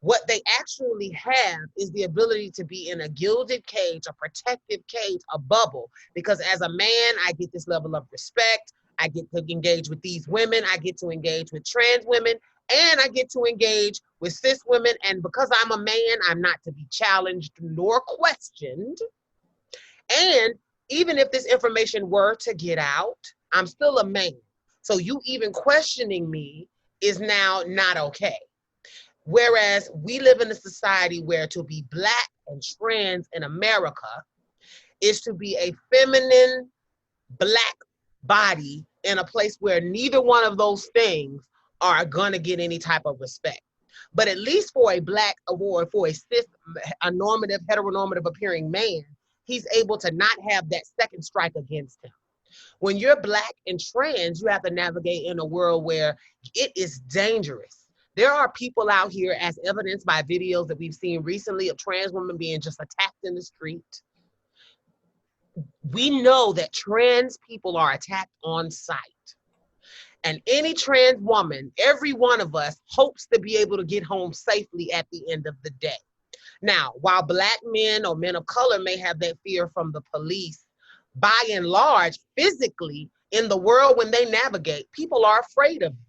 What they actually have is the ability to be in a gilded cage, a protective cage, a bubble. Because as a man, I get this level of respect. I get to engage with these women. I get to engage with trans women. And I get to engage with cis women. And because I'm a man, I'm not to be challenged nor questioned. And even if this information were to get out, I'm still a man. So you even questioning me is now not okay. Whereas we live in a society where to be Black and trans in America is to be a feminine Black body in a place where neither one of those things are gonna get any type of respect. But at least for a Black award, for a cis, a normative, heteronormative appearing man, he's able to not have that second strike against him. When you're Black and trans, you have to navigate in a world where it is dangerous. There are people out here, as evidenced by videos that we've seen recently of trans women being just attacked in the street. We know that trans people are attacked on sight. And any trans woman, every one of us hopes to be able to get home safely at the end of the day. Now, while Black men or men of color may have that fear from the police, by and large, physically, in the world when they navigate, people are afraid of them.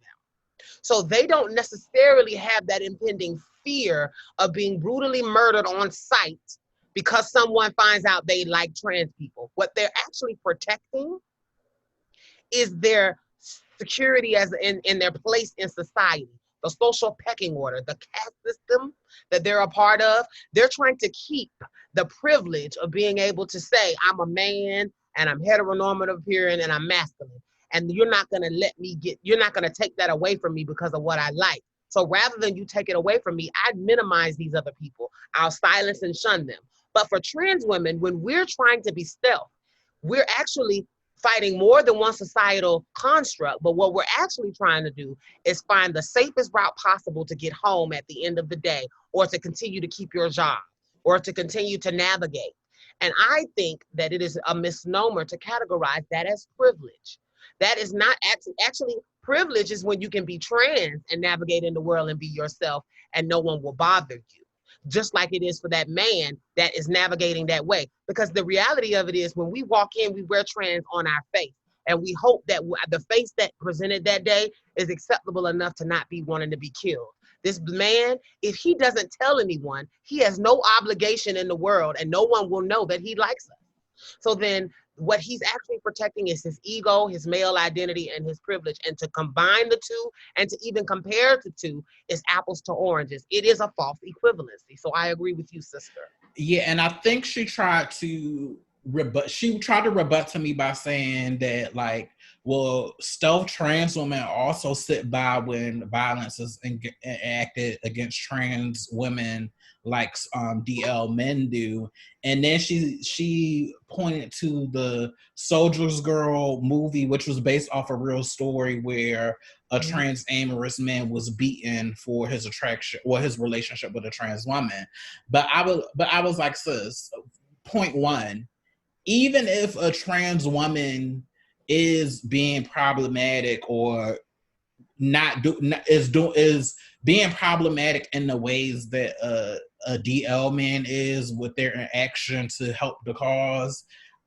So they don't necessarily have that impending fear of being brutally murdered on sight because someone finds out they like trans people. What they're actually protecting is their security as in their place in society, the social pecking order, the caste system that they're a part of. They're trying to keep the privilege of being able to say, I'm a man and I'm heteronormative appearing and I'm masculine. And you're not gonna you're not gonna take that away from me because of what I like. So rather than you take it away from me, I minimize these other people. I'll silence and shun them. But for trans women, when we're trying to be stealth, we're actually fighting more than one societal construct. But what we're actually trying to do is find the safest route possible to get home at the end of the day, or to continue to keep your job, or to continue to navigate. And I think that it is a misnomer to categorize that as privilege. That is not actually privilege is when you can be trans and navigate in the world and be yourself and no one will bother you. Just like it is for that man that is navigating that way. Because the reality of it is when we walk in, we wear trans on our face. And we hope that the face that presented that day is acceptable enough to not be wanting to be killed. This man, if he doesn't tell anyone, he has no obligation in the world and no one will know that he likes us. So then what he's actually protecting is his ego, his male identity, and his privilege. And to combine the two and to even compare the two is apples to oranges. It is a false equivalency. So I agree with you, sister. Yeah, and I think she tried to rebut to me by saying that, like, well, stealth trans women also sit by when violence is enacted against trans women, like DL Men do. And then she pointed to the Soldier's Girl movie, which was based off a real story where a trans amorous man was beaten for his attraction or his relationship with a trans woman. But I was like, sis, point one, even if a trans woman is being problematic or is being problematic in the ways that a DL man is with their interaction to help the cause,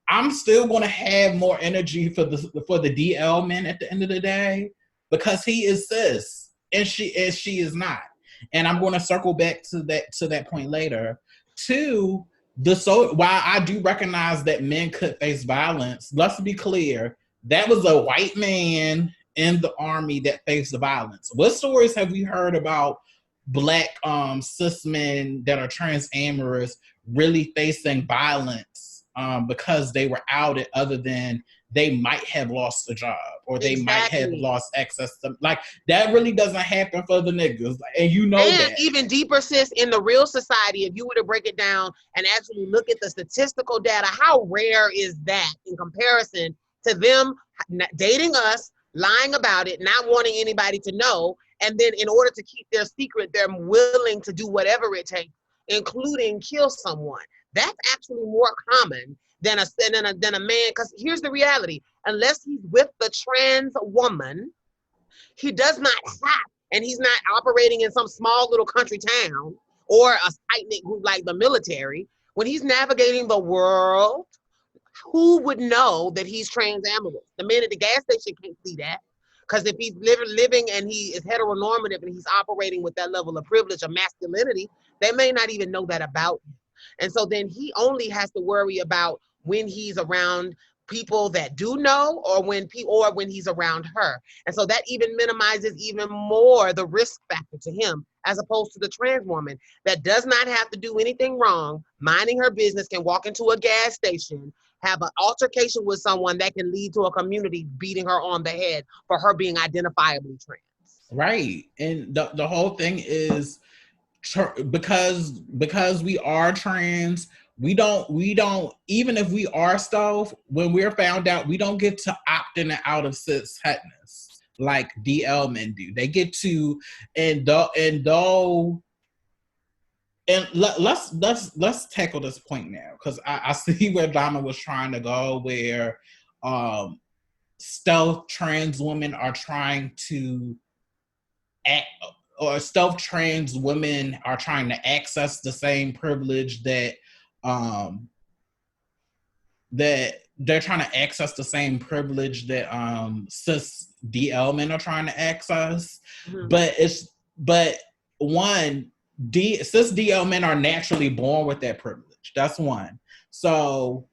I'm still going to have more energy for the DL man at the end of the day, because he is cis and she is not. And I'm going to circle back to that point later. Two, while I do recognize that men could face violence, let's be clear, that was a white man in the army that faced the violence. What stories have we heard about Black cis men that are trans amorous really facing violence because they were outed, other than they might have lost a job or they might have lost access to, like, that really doesn't happen for the niggas, and you know that. Even deeper, sis, in the real society, if you were to break it down and actually look at the statistical data, how rare is that in comparison to them dating us, lying about it, not wanting anybody to know, and then in order to keep their secret, they're willing to do whatever it takes, including kill someone. That's actually more common than a man, because here's the reality. Unless he's with the trans woman, he does not have, and he's not operating in some small little country town or a tight-knit group like the military. When he's navigating the world, who would know that he's trans amorous? The man at the gas station can't see that. Because if he's living and he is heteronormative and he's operating with that level of privilege or masculinity, they may not even know that about him. And so then he only has to worry about when he's around people that do know, or when he's around her. And so that even minimizes even more the risk factor to him, as opposed to the trans woman that does not have to do anything wrong, minding her business, can walk into a gas station, have an altercation with someone that can lead to a community beating her on the head for her being identifiably trans. Right. And the whole thing is because we are trans, we don't even if we are stuff, when we're found out, we don't get to opt in and out of cishetness like DL men do. They get to, and let's tackle this point now, because I see where Donna was trying to go, where stealth trans women are trying to act, or stealth trans women are trying to access the same privilege that that they're trying to access the same privilege that cis DL men are trying to access. Mm-hmm. But cis DL men are naturally born with that privilege. That's one. So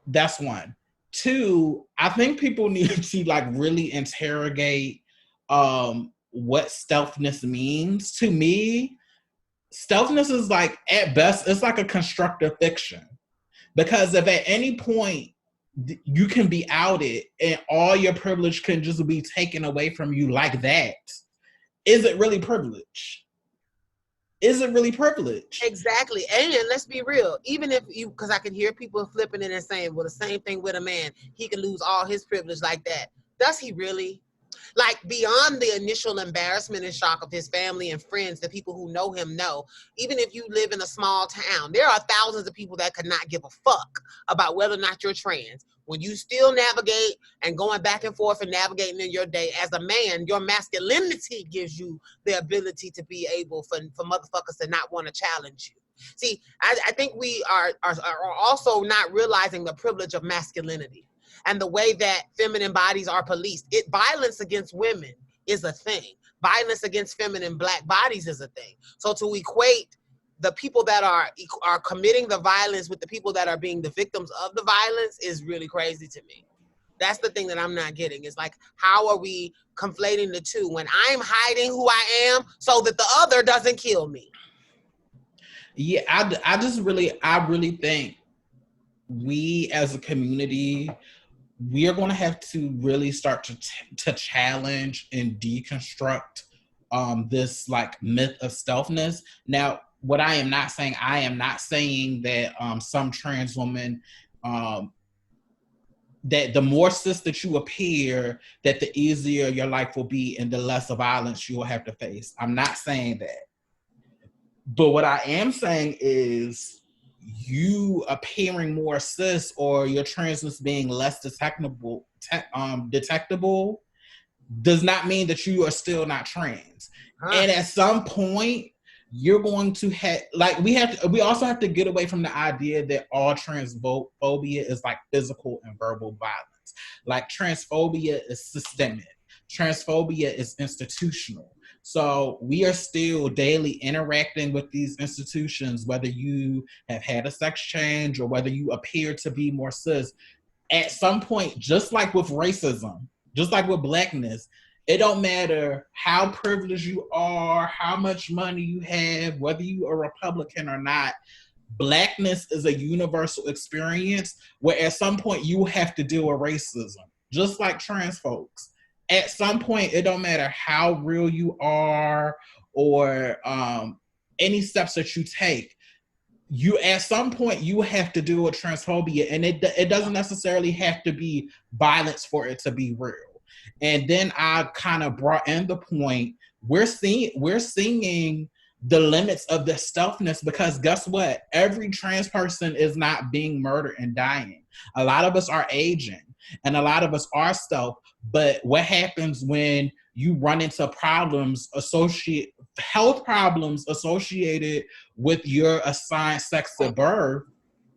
that's one. Two, I think people need to like really interrogate what stealthness means. To me, stealthness is like, at best, it's like a constructive fiction. Because if at any point you can be outed and all your privilege can just be taken away from you like that, is it really privilege? Is it really privilege? Exactly. And let's be real, even if you, because I can hear people flipping it and saying, well, the same thing with a man, he can lose all his privilege like that. Does he really? Like, beyond the initial embarrassment and shock of his family and friends, the people who know him know, even if you live in a small town, there are thousands of people that could not give a fuck about whether or not you're trans. When you still navigate and going back and forth and navigating in your day as a man, your masculinity gives you the ability to be able for motherfuckers to not want to challenge you. See, I think we are also not realizing the privilege of masculinity and the way that feminine bodies are policed. Violence against women is a thing. Violence against feminine Black bodies is a thing. So to equate the people that are committing the violence with the people that are being the victims of the violence is really crazy to me. That's the thing that I'm not getting. It's like, how are we conflating the two when I'm hiding who I am so that the other doesn't kill me? Yeah, I really think we as a community, we are going to have to really start to challenge and deconstruct this like myth of stealthness. Now, what I am not saying that some trans women, that the more cis that you appear, that the easier your life will be and the less violence you will have to face. I'm not saying that. But what I am saying is, you appearing more cis or your transness being less detectable does not mean that you are still not trans. And at some point, you're going to have, like, we also have to get away from the idea that all transphobia is like physical and verbal violence. Like, transphobia is systemic. Transphobia is institutional. So we are still daily interacting with these institutions, whether you have had a sex change or whether you appear to be more cis. At some point, just like with racism, just like with Blackness, it don't matter how privileged you are, how much money you have, whether you are Republican or not. Blackness is a universal experience where at some point you have to deal with racism, just like trans folks. At some point, it don't matter how real you are or any steps that you take. You, at some point, you have to deal with transphobia, and it doesn't necessarily have to be violence for it to be real. And then I kind of brought in the point, we're seeing the limits of the stealthness, because guess what? Every trans person is not being murdered and dying. A lot of us are aging, and a lot of us are stealth. But what happens when you run into health problems associated with your assigned sex at birth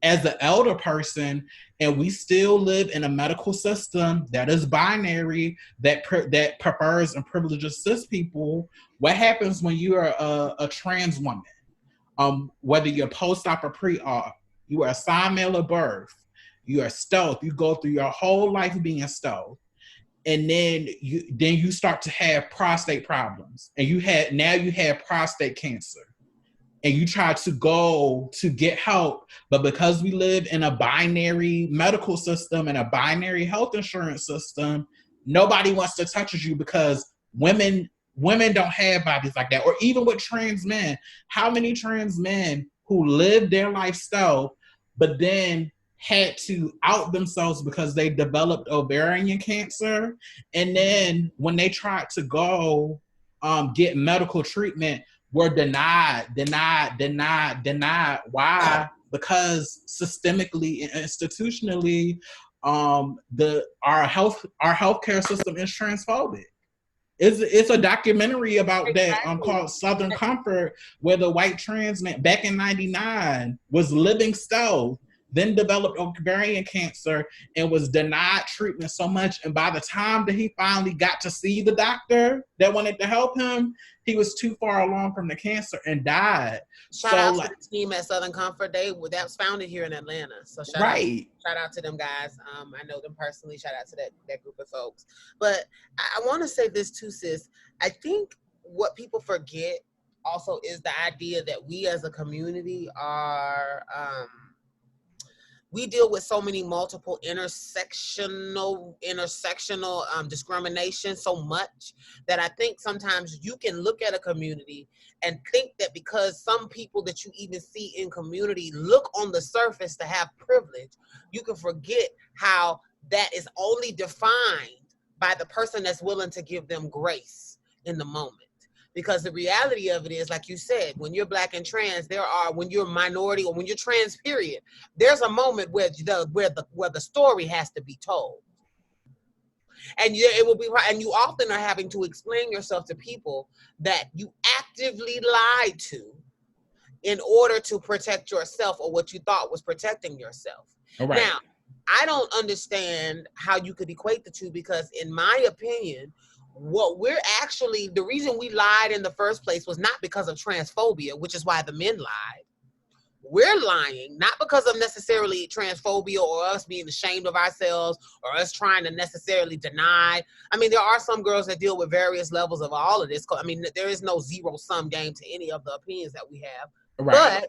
as an elder person, and we still live in a medical system that is binary, that prefers and privileges cis people? What happens when you are a trans woman? Whether you're post-op or pre-op, you are assigned male at birth. you are stealth. You go through your whole life being stealth. And then you start to have prostate problems. And you have prostate cancer. And you try to go to get help. But because we live in a binary medical system and a binary health insurance system, nobody wants to touch you because women don't have bodies like that. Or even with trans men, how many trans men who lived their lifestyle but then had to out themselves because they developed ovarian cancer, and then when they tried to go get medical treatment, were denied. Why? Because systemically and institutionally, our healthcare system is transphobic. It's a documentary about that called Southern Comfort, where the white trans man back in '99 was living stealth, then developed ovarian cancer and was denied treatment so much. And by the time that he finally got to see the doctor that wanted to help him, he was too far along from the cancer and died. Shout out to the team at Southern Comfort. That was founded here in Atlanta. So shout out to them guys. I know them personally. Shout out to that group of folks. But I want to say this too, sis. I think what people forget also is the idea that we as a community are we deal with so many multiple intersectional discrimination so much that I think sometimes you can look at a community and think that because some people that you even see in community look on the surface to have privilege, you can forget how that is only defined by the person that's willing to give them grace in the moment. Because the reality of it is, like you said, when you're Black and trans, when you're minority or when you're trans, period, there's a moment where the story has to be told, and it will be right. And you often are having to explain yourself to people that you actively lied to in order to protect yourself or what you thought was protecting yourself. Right. Now, I don't understand how you could equate the two, because in my opinion, the reason we lied in the first place was not because of transphobia, which is why the men lied. We're lying not because of necessarily transphobia or us being ashamed of ourselves or us trying to necessarily deny. I mean, there are some girls that deal with various levels of all of this. I mean, there is no zero-sum game to any of the opinions that we have. Right.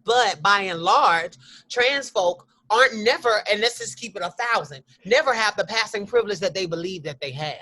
But by and large, trans folk aren't never, and let's just keep it 1,000, never have the passing privilege that they believe that they have.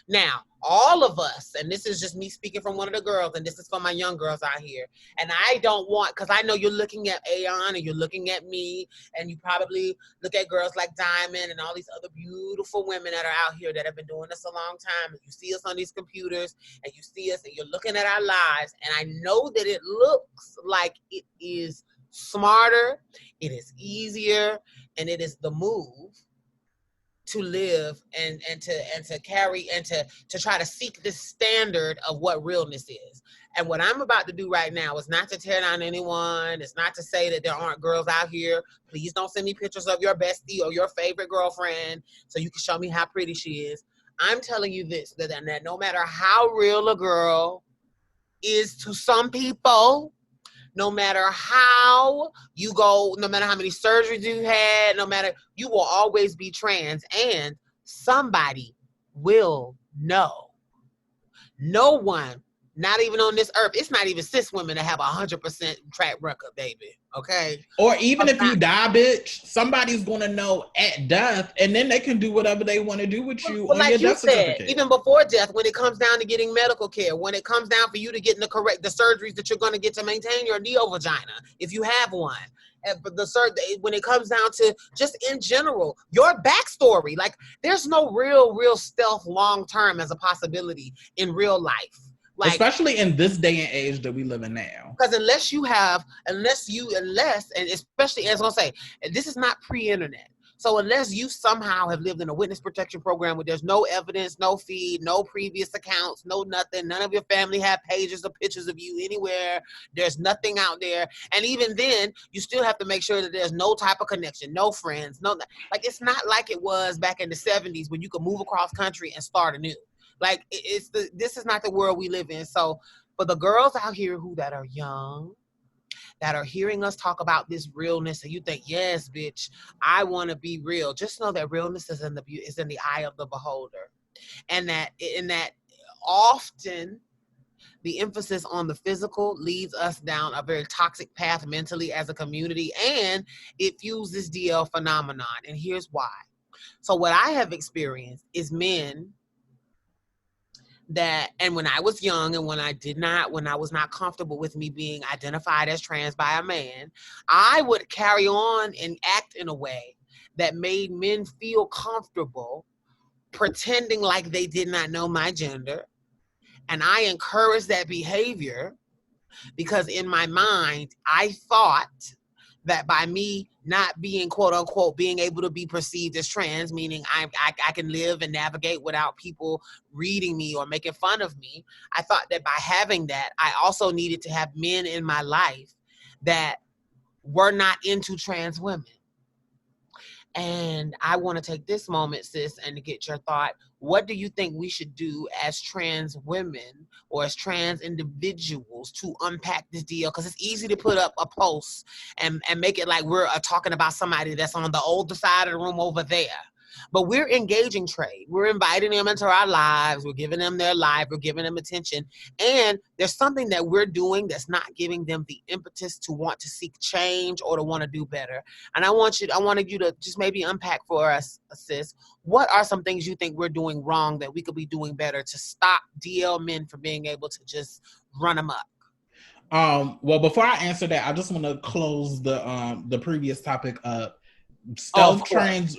Now, all of us, and this is just me speaking from one of the girls, and this is for my young girls out here, and I don't want, because I know you're looking at Aeon and you're looking at me, and you probably look at girls like Diamond and all these other beautiful women that are out here that have been doing this a long time, and you see us on these computers, and you see us, and you're looking at our lives, and I know that it looks like it is smarter, it is easier, and it is the move to live and to carry and to try to seek this standard of what realness is. And what I'm about to do right now is not to tear down anyone. It's not to say that there aren't girls out here. Please don't send me pictures of your bestie or your favorite girlfriend so you can show me how pretty she is. I'm telling you this, that no matter how real a girl is to some people, no matter how you go, no matter how many surgeries you had, you will always be trans, and somebody will know. No one, not even on this earth, it's not even cis women that have 100% track record, baby. Okay? Or even if you die, bitch, somebody's gonna know at death, and then they can do whatever they want to do with you on your death certificate. Even before death, when it comes down to getting medical care, when it comes down for you to get the surgeries that you're gonna get to maintain your neo vagina, if you have one. And when it comes down to just in general, your backstory, like there's no real stealth long term as a possibility in real life. Like, especially in this day and age that we live in now. Because and especially, as I was gonna say, this is not pre-internet. So unless you somehow have lived in a witness protection program where there's no evidence, no feed, no previous accounts, no nothing, none of your family have pages or pictures of you anywhere, there's nothing out there. And even then, you still have to make sure that there's no type of connection, no friends, like it's not like it was back in the 70s when you could move across country and start anew. Like this is not the world we live in. So for the girls out here that are young, that are hearing us talk about this realness, and you think, yes, bitch, I want to be real. Just know that realness is in the eye of the beholder, and that often the emphasis on the physical leads us down a very toxic path mentally as a community, and it fuels this DL phenomenon. And here's why. So what I have experienced is men that, and when I was young and when I was not comfortable with me being identified as trans by a man, I would carry on and act in a way that made men feel comfortable pretending like they did not know my gender. And I encouraged that behavior because in my mind, I thought that by me not being, quote unquote, being able to be perceived as trans, meaning I can live and navigate without people reading me or making fun of me, I thought that by having that, I also needed to have men in my life that were not into trans women. And I want to take this moment, sis, and to get your thought. What do you think we should do as trans women or as trans individuals to unpack this deal? Because it's easy to put up a post and make it like we're talking about somebody that's on the older side of the room over there. But we're engaging trade. We're inviting them into our lives. We're giving them their life. We're giving them attention. And there's something that we're doing that's not giving them the impetus to want to seek change or to want to do better. And I wanted you to just maybe unpack for us, sis. What are some things you think we're doing wrong that we could be doing better to stop DL men from being able to just run them up? Well, before I answer that, I just want to close the previous topic up. Stealth trans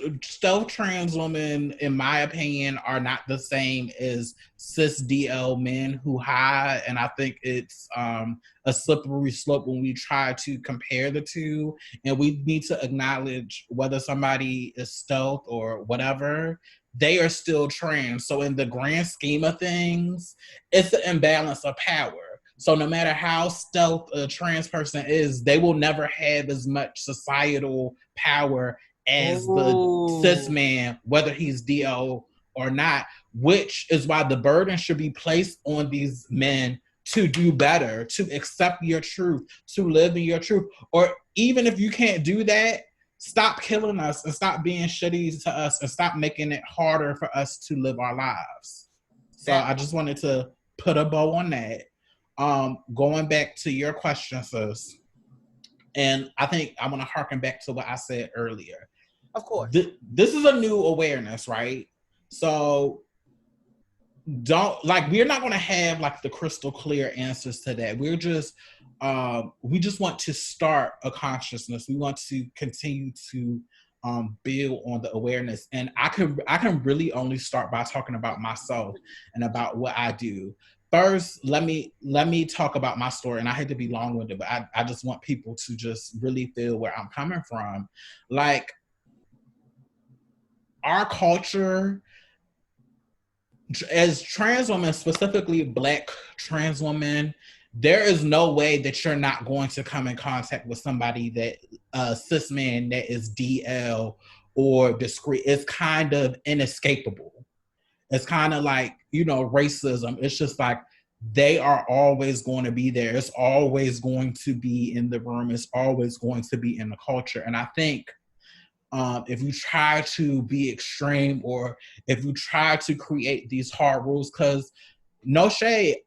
women, in my opinion, are not the same as cis DL men who hide, and I think it's a slippery slope when we try to compare the two. And we need to acknowledge whether somebody is stealth or whatever, they are still trans. So in the grand scheme of things, it's an imbalance of power. So no matter how stealth a trans person is, they will never have as much societal power as the cis man, whether he's DL or not, which is why the burden should be placed on these men to do better, to accept your truth, to live in your truth. Or even if you can't do that, stop killing us and stop being shitty to us and stop making it harder for us to live our lives. So I just wanted to put a bow on that. Going back to your question, sis, and I think I want to harken back to what I said earlier. Of course. This is a new awareness, right? So we're not going to have like the crystal clear answers to that. We just want to start a consciousness. We want to continue to build on the awareness. And I can really only start by talking about myself and about what I do. First, let me talk about my story, and I hate to be long-winded, but I just want people to just really feel where I'm coming from. Like, our culture, as trans women, specifically Black trans women, there is no way that you're not going to come in contact with somebody that cis man that is DL or discreet. It's kind of inescapable. It's kind of like, racism. It's just like they are always going to be there. It's always going to be in the room. It's always going to be in the culture. And I think if you try to be extreme or if you try to create these hard rules, because no shade,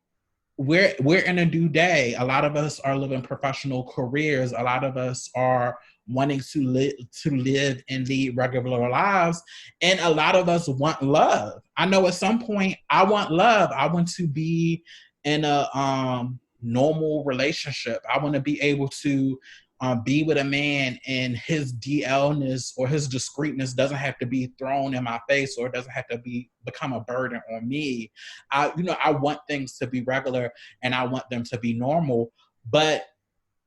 we're in a new day. A lot of us are living professional careers. A lot of us are wanting to live and lead regular lives. And a lot of us want love. I know at some point I want love. I want to be in a normal relationship. I want to be able to be with a man, and his DLness or his discreetness doesn't have to be thrown in my face, or it doesn't have to become a burden on me. I want things to be regular and I want them to be normal. But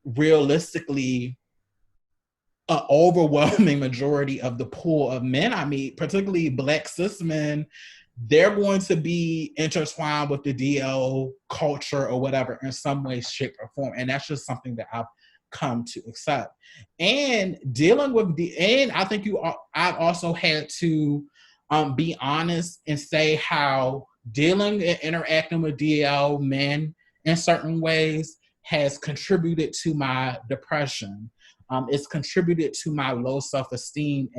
realistically, an overwhelming majority of the pool of men I meet, particularly Black cis men, they're going to be intertwined with the DL culture or whatever in some way, shape, or form. And that's just something that I've come to accept. And dealing with and I think I've also had to be honest and say how dealing and interacting with DL men in certain ways has contributed to my depression. It's contributed to my low self-esteem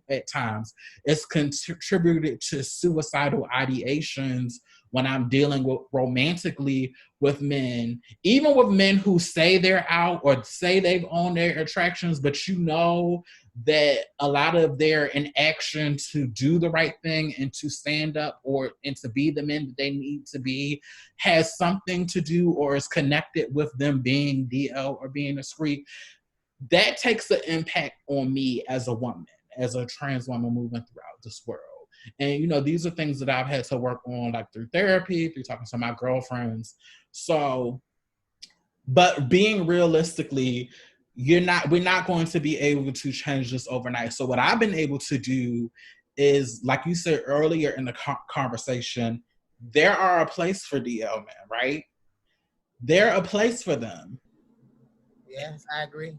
at times. It's contributed to suicidal ideations when I'm dealing with romantically with men, even with men who say they're out or say they've owned their attractions, but you know that a lot of their inaction to do the right thing and to stand up and to be the men that they need to be has something to do or is connected with them being DL or being discreet. That takes an impact on me as a woman, as a trans woman moving throughout this world. And, you know, these are things that I've had to work on, like through therapy, through talking to my girlfriends. So, but being realistically, we're not going to be able to change this overnight. So what I've been able to do is, like you said earlier in the conversation, there are a place for DL men, right? They're a place for them. Yes, I agree.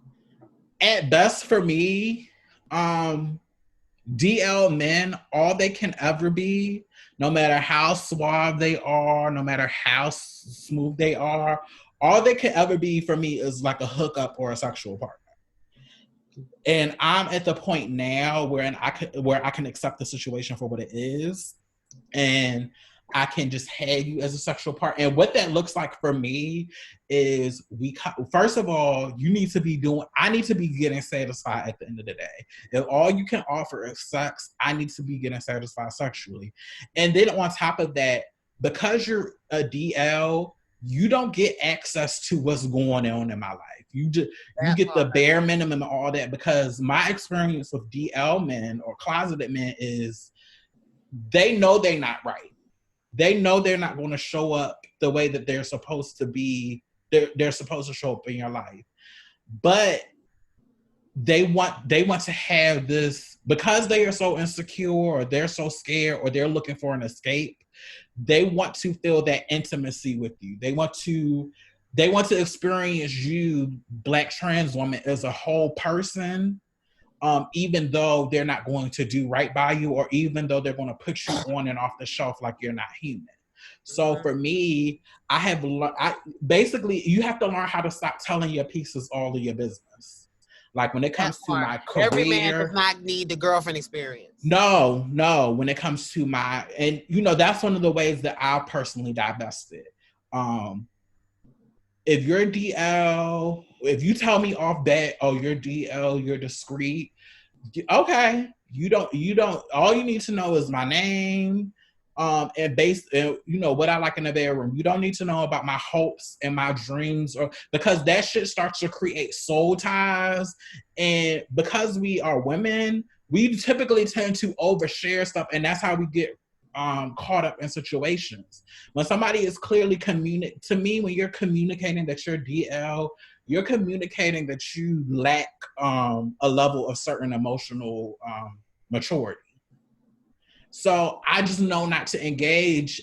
At best for me, DL men, all they can ever be, no matter how suave they are, no matter how smooth they are, all they can ever be for me is like a hookup or a sexual partner. And I'm at the point now where I can accept the situation for what it is, and I can just have you as a sexual partner. And what that looks like for me is first of all, I need to be getting satisfied at the end of the day. If all you can offer is sex, I need to be getting satisfied sexually. And then on top of that, because you're a DL, you don't get access to what's going on in my life. You get the bare minimum and all that, because my experience with DL men or closeted men is they know they're not right. They know they're not going to show up the way that they're supposed to be. They're supposed to show up in your life. But they want to have this, because they are so insecure or they're so scared or they're looking for an escape. They want to feel that intimacy with you. They want to experience you, Black trans woman, as a whole person. Even though they're not going to do right by you, or even though they're going to put you on and off the shelf like you're not human. So for me, basically, you have to learn how to stop telling your pieces all of your business. Like when it comes to my career. Every man does not need the girlfriend experience. No. When it comes to and you know, that's one of the ways that I personally divested. If you're DL, if you tell me off bat, oh, you're DL, you're discreet, okay. You don't, all you need to know is my name, and you know, what I like in the bedroom. You don't need to know about my hopes and my dreams, because that shit starts to create soul ties. And because we are women, we typically tend to overshare stuff, and that's how we get caught up in situations. When somebody is clearly to me, when you're communicating that you're DL, you're communicating that you lack a level of certain emotional maturity. So I just know not to engage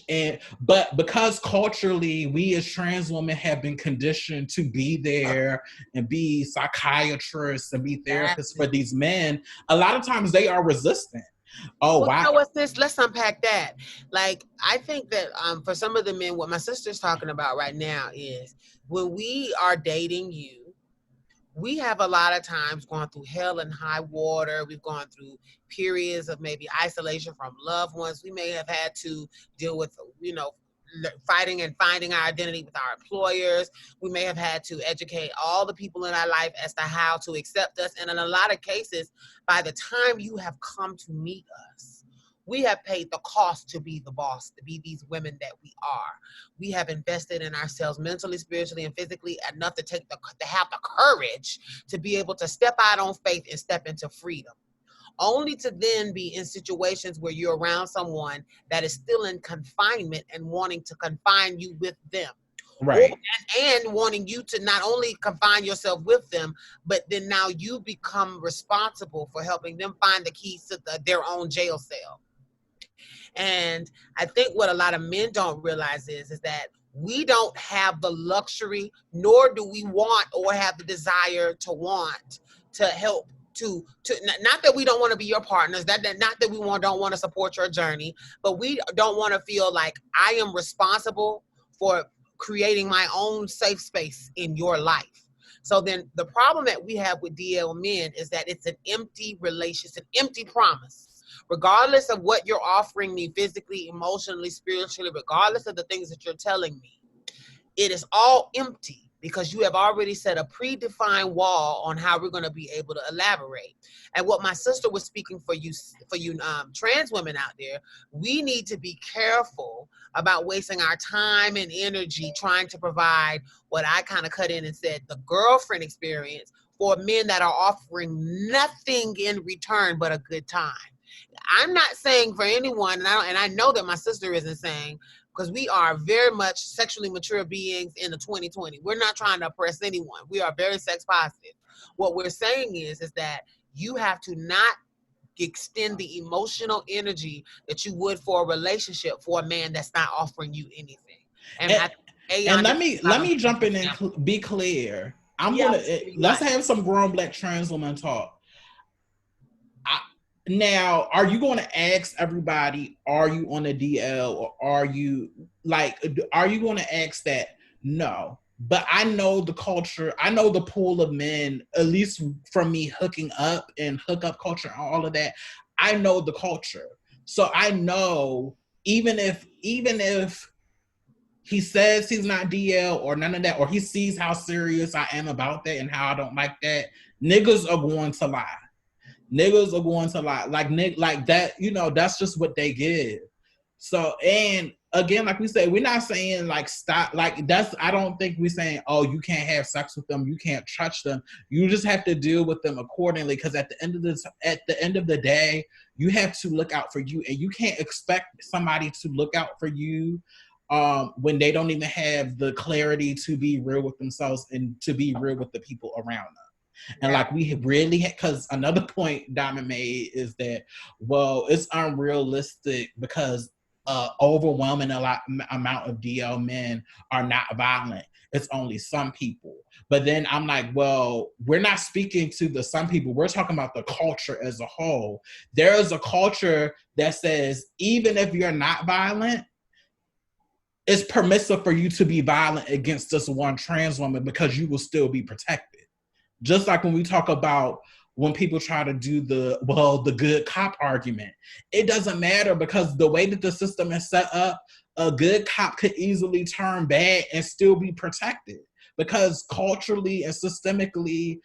but because culturally we as trans women have been conditioned to be there and be psychiatrists and be therapists for these men, a lot of times they are resistant. Oh, wow. You know what's this? Let's unpack that. Like, I think that for some of the men, what my sister's talking about right now is when we are dating you, we have a lot of times gone through hell and high water. We've gone through periods of maybe isolation from loved ones. We may have had to deal with, you know, fighting and finding our identity with our employers. We may have had to educate all the people in our life as to how to accept us. And in a lot of cases, by the time you have come to meet us, we have paid the cost to be the boss, to be these women that we are. We have invested in ourselves mentally, spiritually, and physically enough to have the courage to be able to step out on faith and step into freedom. Only to then be in situations where you're around someone that is still in confinement and wanting to confine you with them. Right. And wanting you to not only confine yourself with them, but then now you become responsible for helping them find the keys to their own jail cell. And I think what a lot of men don't realize is that we don't have the luxury, nor do we want or have the desire to want to help to not that we don't want to be your partners, not that we don't want to support your journey, but we don't want to feel like I am responsible for creating my own safe space in your life. So then the problem that we have with DL men is that it's an empty relationship, an empty promise. Regardless of what you're offering me physically, emotionally, spiritually, regardless of the things that you're telling me, it is all empty because you have already set a predefined wall on how we're going to be able to elaborate. And what my sister was speaking for you trans women out there, we need to be careful about wasting our time and energy trying to provide what I kind of cut in and said, the girlfriend experience for men that are offering nothing in return but a good time. I'm not saying for anyone, and I know that my sister isn't saying, because we are very much sexually mature beings in the 2020. We're not trying to oppress anyone. We are very sex positive. What we're saying is that you have to not extend the emotional energy that you would for a relationship for a man that's not offering you anything. And let me jump in and be clear. Let's have some grown Black trans women talk. Now, are you going to ask everybody, are you on a DL, or are you going to ask that? No. But I know the culture, I know the pool of men, at least from me hooking up and hookup culture and all of that, I know the culture. So I know even if he says he's not DL or none of that, or he sees how serious I am about that and how I don't like that, niggas are going to lie. Niggas are going to lie. Like that, that's just what they give. So, and again, like we said, we're not saying like stop, like that's, I don't think we're saying, oh, you can't have sex with them, you can't touch them. You just have to deal with them accordingly, because at the end of the day, you have to look out for you, and you can't expect somebody to look out for you when they don't even have the clarity to be real with themselves and to be real with the people around them. And like we really, because another point Diamond made is that, well, it's unrealistic because overwhelming amount of DL men are not violent. It's only some people. But then I'm like, well, we're not speaking to the some people. We're talking about the culture as a whole. There is a culture that says, even if you're not violent, it's permissive for you to be violent against this one trans woman because you will still be protected. Just like when we talk about when people try to do the good cop argument, it doesn't matter, because the way that the system is set up, a good cop could easily turn bad and still be protected, because culturally and systemically,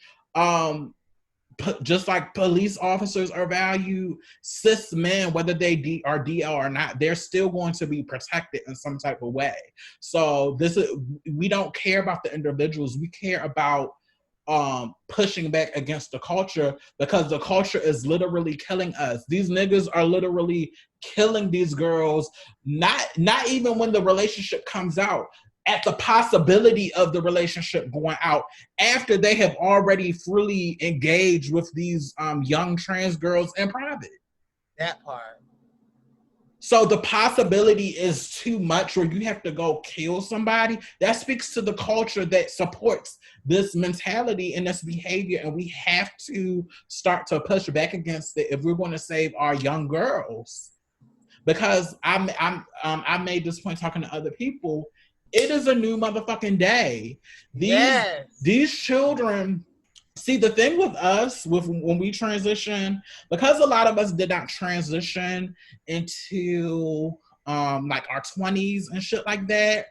just like police officers are valued, cis men, whether they are DL or not, they're still going to be protected in some type of way. So we don't care about the individuals, we care about pushing back against the culture, because the culture is literally killing us. These niggas are literally killing these girls, not even when the relationship comes out, at the possibility of the relationship going out, after they have already freely engaged with these young trans girls in private. That part. So the possibility is too much where you have to go kill somebody. That speaks to the culture that supports this mentality and this behavior, and we have to start to push back against it if we're going to save our young girls. Because I made this point talking to other people. It is a new motherfucking day. These children. See, the thing with us, when we transition, because a lot of us did not transition into like our 20s and shit like that,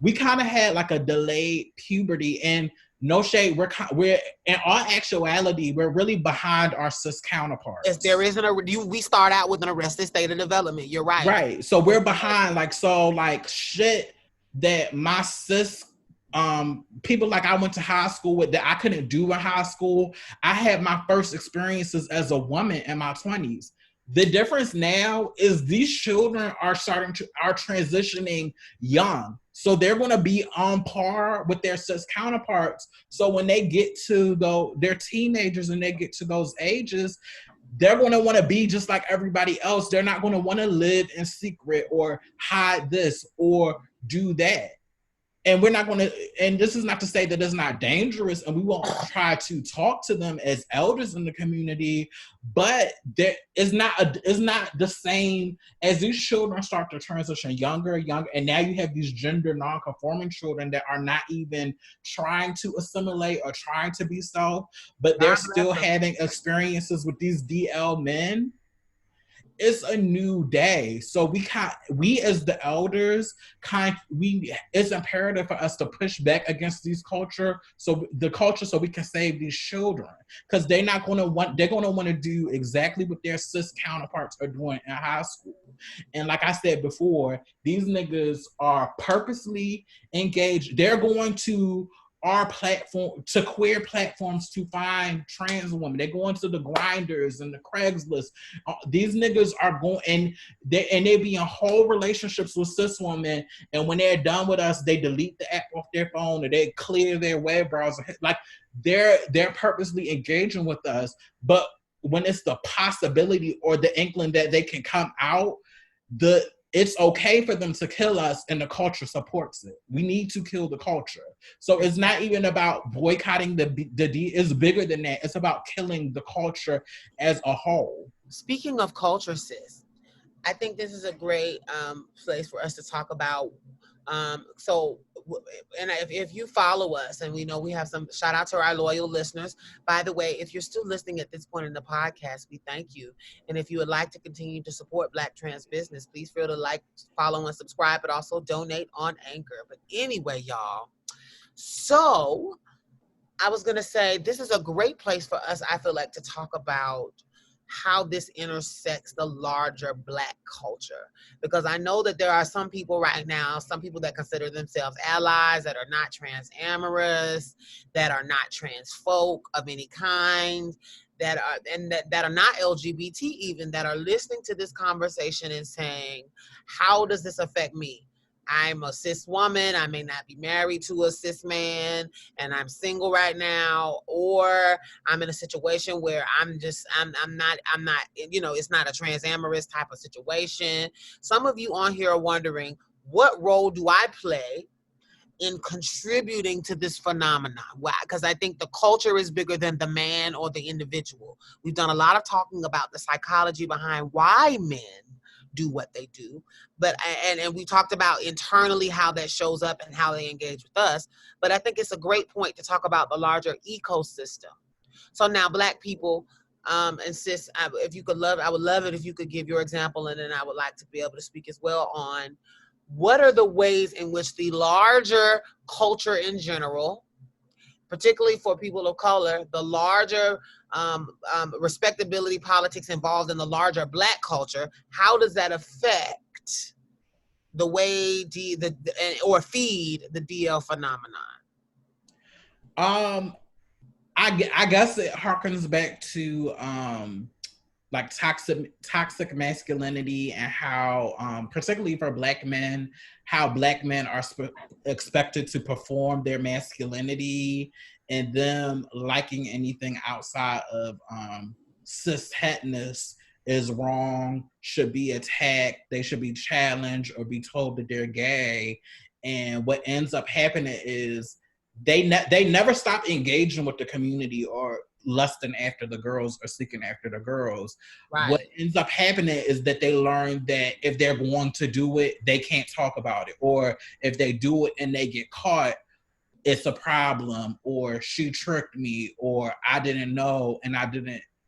we kind of had like a delayed puberty. And no shade, we're in all actuality, we're really behind our cis counterparts. Yes, there isn't we start out with an arrested state of development. You're right. Right. So we're behind, like shit that my cis people like I went to high school with that I couldn't do in high school. I had my first experiences as a woman in my 20s. The difference now is these children are transitioning young. So they're going to be on par with their cis counterparts. So when they get to they're teenagers and they get to those ages, they're going to want to be just like everybody else. They're not going to want to live in secret or hide this or do that. and we're not going to, and this is not to say that it's not dangerous, and we won't try to talk to them as elders in the community, but it's not the same as these children start to transition younger, and now you have these gender non-conforming children that are not even trying to assimilate or trying to be self, but they're still having experiences with these DL men. It's a new day. So we as the elders it's imperative for us to push back against these culture so we can save these children. Because they're going to want to do exactly what their cis counterparts are doing in high school. And like I said before, these niggas are purposely engaged. They're going to our platform, to queer platforms, to find trans women. They're going to the Grinders and the Craigslist. These niggas are going, and they be in whole relationships with cis women, and when they're done with us, they delete the app off their phone, or they clear their web browser. Like they're purposely engaging with us. But when it's the possibility or the inkling that they can come out, it's okay for them to kill us, and the culture supports it. We need to kill the culture. So it's not even about boycotting the it's bigger than that. It's about killing the culture as a whole. Speaking of culture, sis, I think this is a great place for us to talk about. If you follow us, and we know we have some, shout out to our loyal listeners. By the way, if you're still listening at this point in the podcast, we thank you. And if you would like to continue to support Black trans business, please feel to like, follow, and subscribe, but also donate on Anchor. But anyway, y'all, so I was going to say, this is a great place for us, I feel like, to talk about how this intersects the larger Black culture. Because I know that there are some people right now, some people that consider themselves allies, that are not trans amorous, that are not trans folk of any kind, that are not LGBT even, that are listening to this conversation and saying, how does this affect me? I'm a cis woman. I may not be married to a cis man, and I'm single right now, or I'm in a situation where I'm not, it's not a transamorous type of situation. Some of you on here are wondering, what role do I play in contributing to this phenomenon? Why? Because I think the culture is bigger than the man or the individual. We've done a lot of talking about the psychology behind why men do what they do, but and we talked about internally how that shows up and how they engage with us. But I think it's a great point to talk about the larger ecosystem. So now, Black people, and sis, I would love it if you could give your example, and then I would like to be able to speak as well on what are the ways in which the larger culture in general, particularly for people of color, the larger respectability politics involved in the larger Black culture, how does that affect the way or feed the DL phenomenon? I guess it harkens back to like toxic masculinity, and how particularly for Black men, how Black men are expected to perform their masculinity, and them liking anything outside of cis-hetness is wrong, should be attacked, they should be challenged or be told that they're gay. And what ends up happening is they never stop engaging with the community or lusting after the girls or seeking after the girls. Right. What ends up happening is that they learn that if they're going to do it, they can't talk about it. Or if they do it and they get caught, it's a problem, or she tricked me, or I didn't know and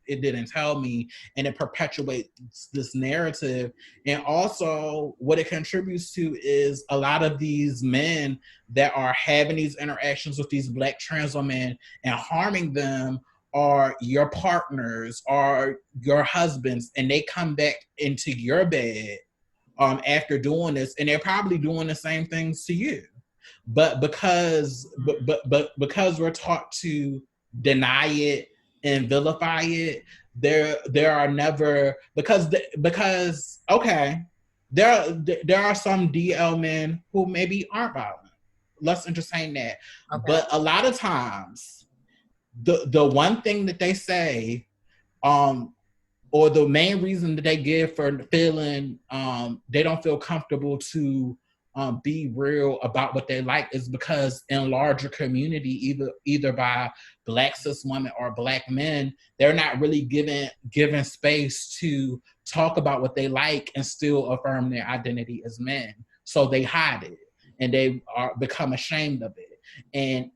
it didn't tell me, and it perpetuates this narrative. And also what it contributes to is a lot of these men that are having these interactions with these Black trans women and harming them are your partners, are your husbands, and they come back into your bed after doing this, and they're probably doing the same things to you. But because we're taught to deny it and vilify it, there are never, because okay, there are some DL men who maybe aren't violent. Let's entertain that. Okay. But a lot of times, the one thing that they say, or the main reason that they give for feeling they don't feel comfortable to be real about what they like is because in larger community, either by Black cis women or Black men, they're not really given space to talk about what they like and still affirm their identity as men. So they hide it and they become ashamed of it. And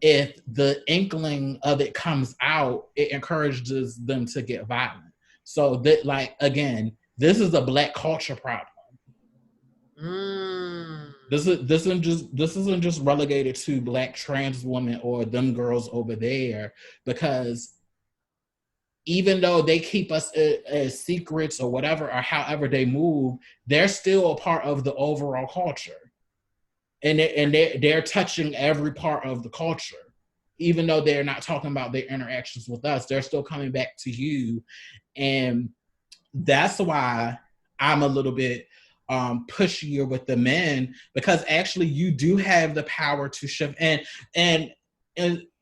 if the inkling of it comes out, it encourages them to get violent. So that, like, again, this is a Black culture problem. This isn't just relegated to Black trans women or them girls over there, because even though they keep us as secrets or whatever, or however they move, they're still a part of the overall culture. And they're touching every part of the culture. Even though they're not talking about their interactions with us, they're still coming back to you. And that's why I'm a little bit pushier with the men, because actually you do have the power to shift. And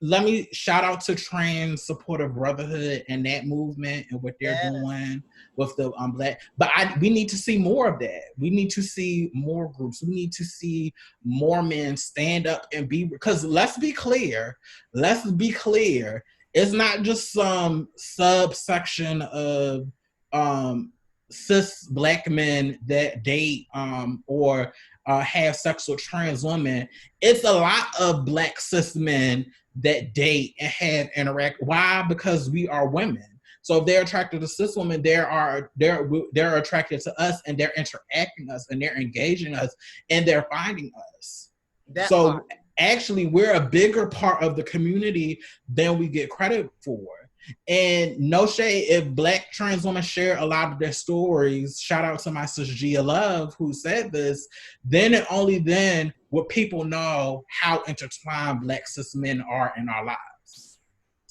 let me shout out to Trans Supportive Brotherhood and that movement and what they're doing with the Black. But we need to see more of that. We need to see more groups. We need to see more men stand up and be, because let's be clear, it's not just some subsection of cis Black men that date or have sex with trans women. It's a lot of Black cis men that date and have interact. Why? Because we are women. So if they're attracted to cis women, they're attracted to us, and they're interacting us, and they're engaging us, and they're finding us. Actually, we're a bigger part of the community than we get credit for. And no shade, if Black trans women share a lot of their stories, shout out to my sister Gia Love who said this, then and only then would people know how intertwined Black cis men are in our lives.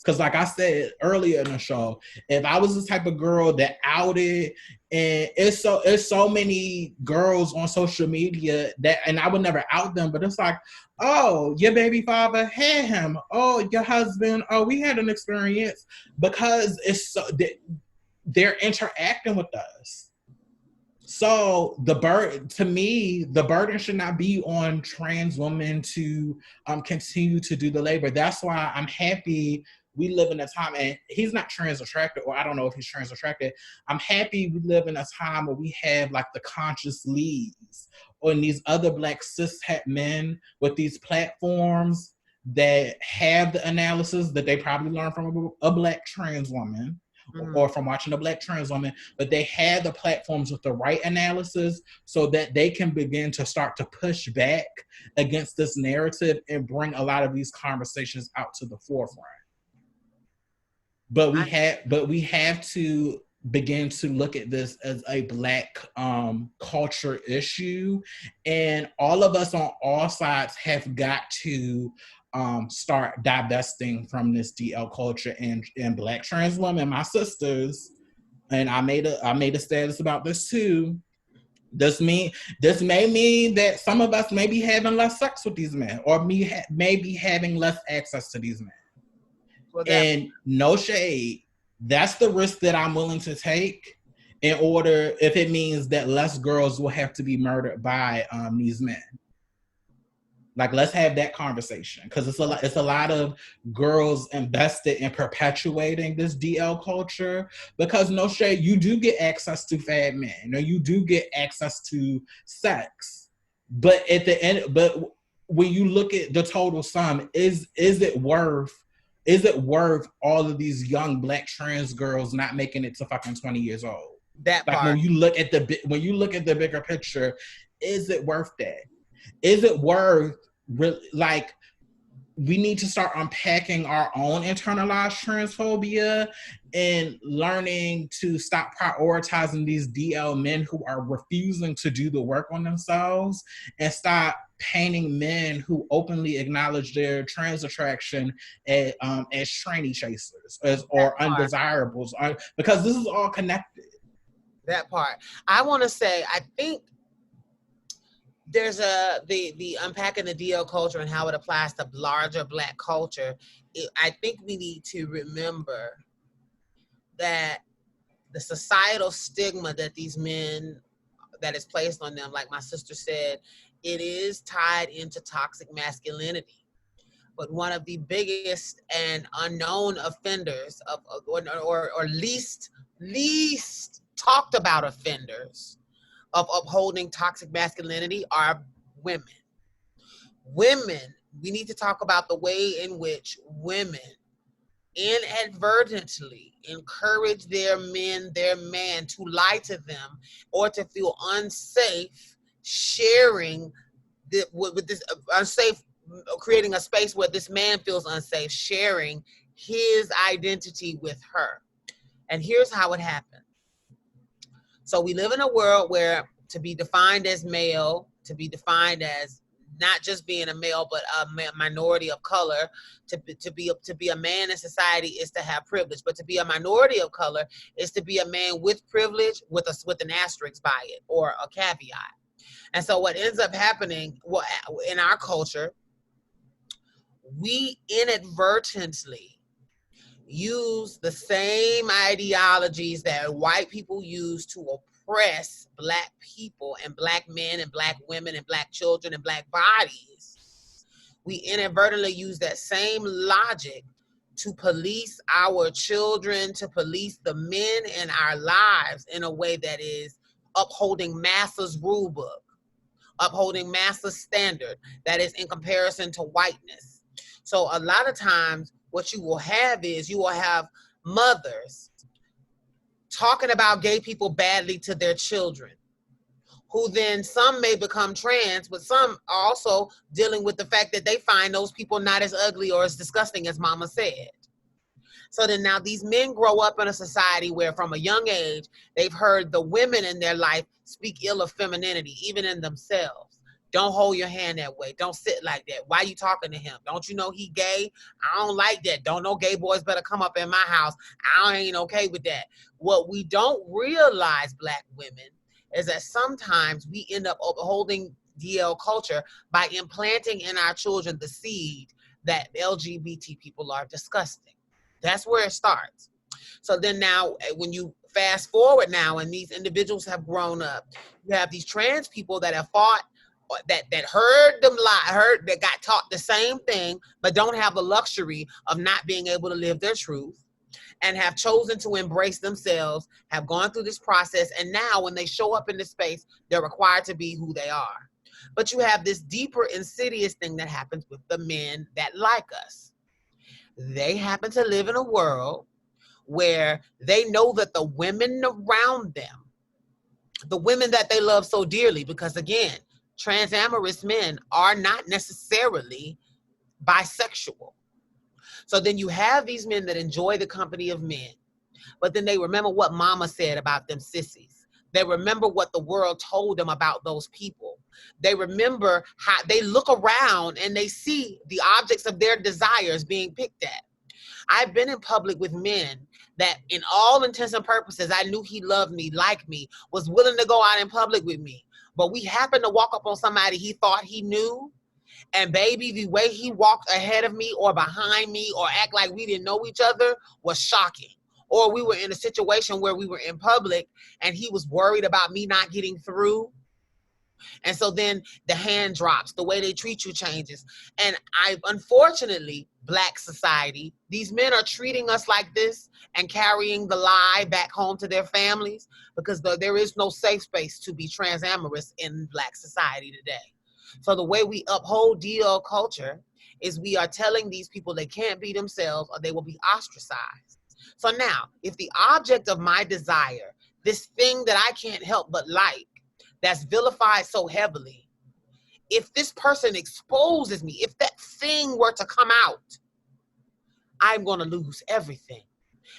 Because like I said earlier in the show, if I was the type of girl that outed, and it's so many girls on social media that, and I would never out them, but it's like, oh, your baby father had him. Oh, your husband. Oh, we had an experience, because it's so they're interacting with us. So the burden should not be on trans women to continue to do the labor. That's why I'm happy we live in a time, and he's not trans attracted, or I don't know if he's trans attracted. I'm happy we live in a time where we have like the conscious leads or these other Black cis het men with these platforms that have the analysis that they probably learned from a Black trans woman. Or from watching a Black trans woman, but they have the platforms with the right analysis so that they can begin to start to push back against this narrative and bring a lot of these conversations out to the forefront. But we have to begin to look at this as a Black culture issue, and all of us on all sides have got to start divesting from this DL culture. And Black trans women, my sisters, and I made a status about this too. This may mean that some of us may be having less sex with these men, or may be having less access to these men. And no shade, that's the risk that I'm willing to take if it means that less girls will have to be murdered by these men. Like, let's have that conversation, because it's a lot of girls invested in perpetuating this DL culture. Because no shade, you do get access to fat men, or you do get access to sex, but at the end, when you look at the total sum, is it worth all of these young Black trans girls not making it to fucking 20 years old? That part. When you look at the bigger picture, is it worth that? Is it worth like, we need to start unpacking our own internalized transphobia and learning to stop prioritizing these DL men who are refusing to do the work on themselves, and stop painting men who openly acknowledge their trans attraction as tranny chasers or undesirables, because this is all connected. That part. I want to say, I think there's the unpacking the DL culture and how it applies to larger Black culture. I think we need to remember that the societal stigma that these men, that is placed on them, like my sister said, it is tied into toxic masculinity. But one of the biggest and unknown offenders or least talked about offenders of upholding toxic masculinity are women. Women, we need to talk about the way in which women inadvertently encourage their man to lie to them or to feel unsafe sharing with this unsafe, creating a space where this man feels unsafe sharing his identity with her. And here's how it happened. So we live in a world where to be defined as male, to be defined as not just being a male, but a minority of color, to be a man in society is to have privilege. But to be a minority of color is to be a man with privilege with an asterisk by it or a caveat. And so what ends up happening in our culture, we inadvertently use the same ideologies that white people use to oppress Black people and Black men and Black women and Black children and Black bodies. We inadvertently use that same logic to police our children, to police the men in our lives in a way that is upholding Massa's rule book, upholding Massa's standard that is in comparison to whiteness. So a lot of times what you will have is you will have mothers talking about gay people badly to their children, who then some may become trans, but some are also dealing with the fact that they find those people not as ugly or as disgusting as mama said. So then now these men grow up in a society where from a young age, they've heard the women in their life speak ill of femininity, even in themselves. Don't hold your hand that way. Don't sit like that. Why are you talking to him? Don't you know he gay? I don't like that. Don't know gay boys better come up in my house. I ain't okay with that. What we don't realize, Black women, is that sometimes we end up upholding DL culture by implanting in our children the seed that LGBT people are disgusting. That's where it starts. So then now when you fast forward now and these individuals have grown up, you have these trans people that have fought, that heard them lie, that got taught the same thing, but don't have the luxury of not being able to live their truth and have chosen to embrace themselves, have gone through this process. And now when they show up in this space, they're required to be who they are. But you have this deeper insidious thing that happens with the men that like us. They happen to live in a world where they know that the women around them, the women that they love so dearly, because again, transamorous men are not necessarily bisexual. So then you have these men that enjoy the company of men, but then they remember what mama said about them sissies. They remember what the world told them about those people. They remember how they look around and they see the objects of their desires being picked at. I've been in public with men that in all intents and purposes, I knew he loved me, liked me, was willing to go out in public with me. But we happened to walk up on somebody he thought he knew. And baby, the way he walked ahead of me or behind me or act like we didn't know each other was shocking. Or we were in a situation where we were in public and he was worried about me not getting through. And so then the hand drops, the way they treat you changes. And unfortunately, Black society, these men are treating us like this and carrying the lie back home to their families because there is no safe space to be transamorous in Black society today. So the way we uphold DL culture is we are telling these people they can't be themselves or they will be ostracized. So now, if the object of my desire, this thing that I can't help but like, that's vilified so heavily, if this person exposes me, if that thing were to come out, I'm going to lose everything.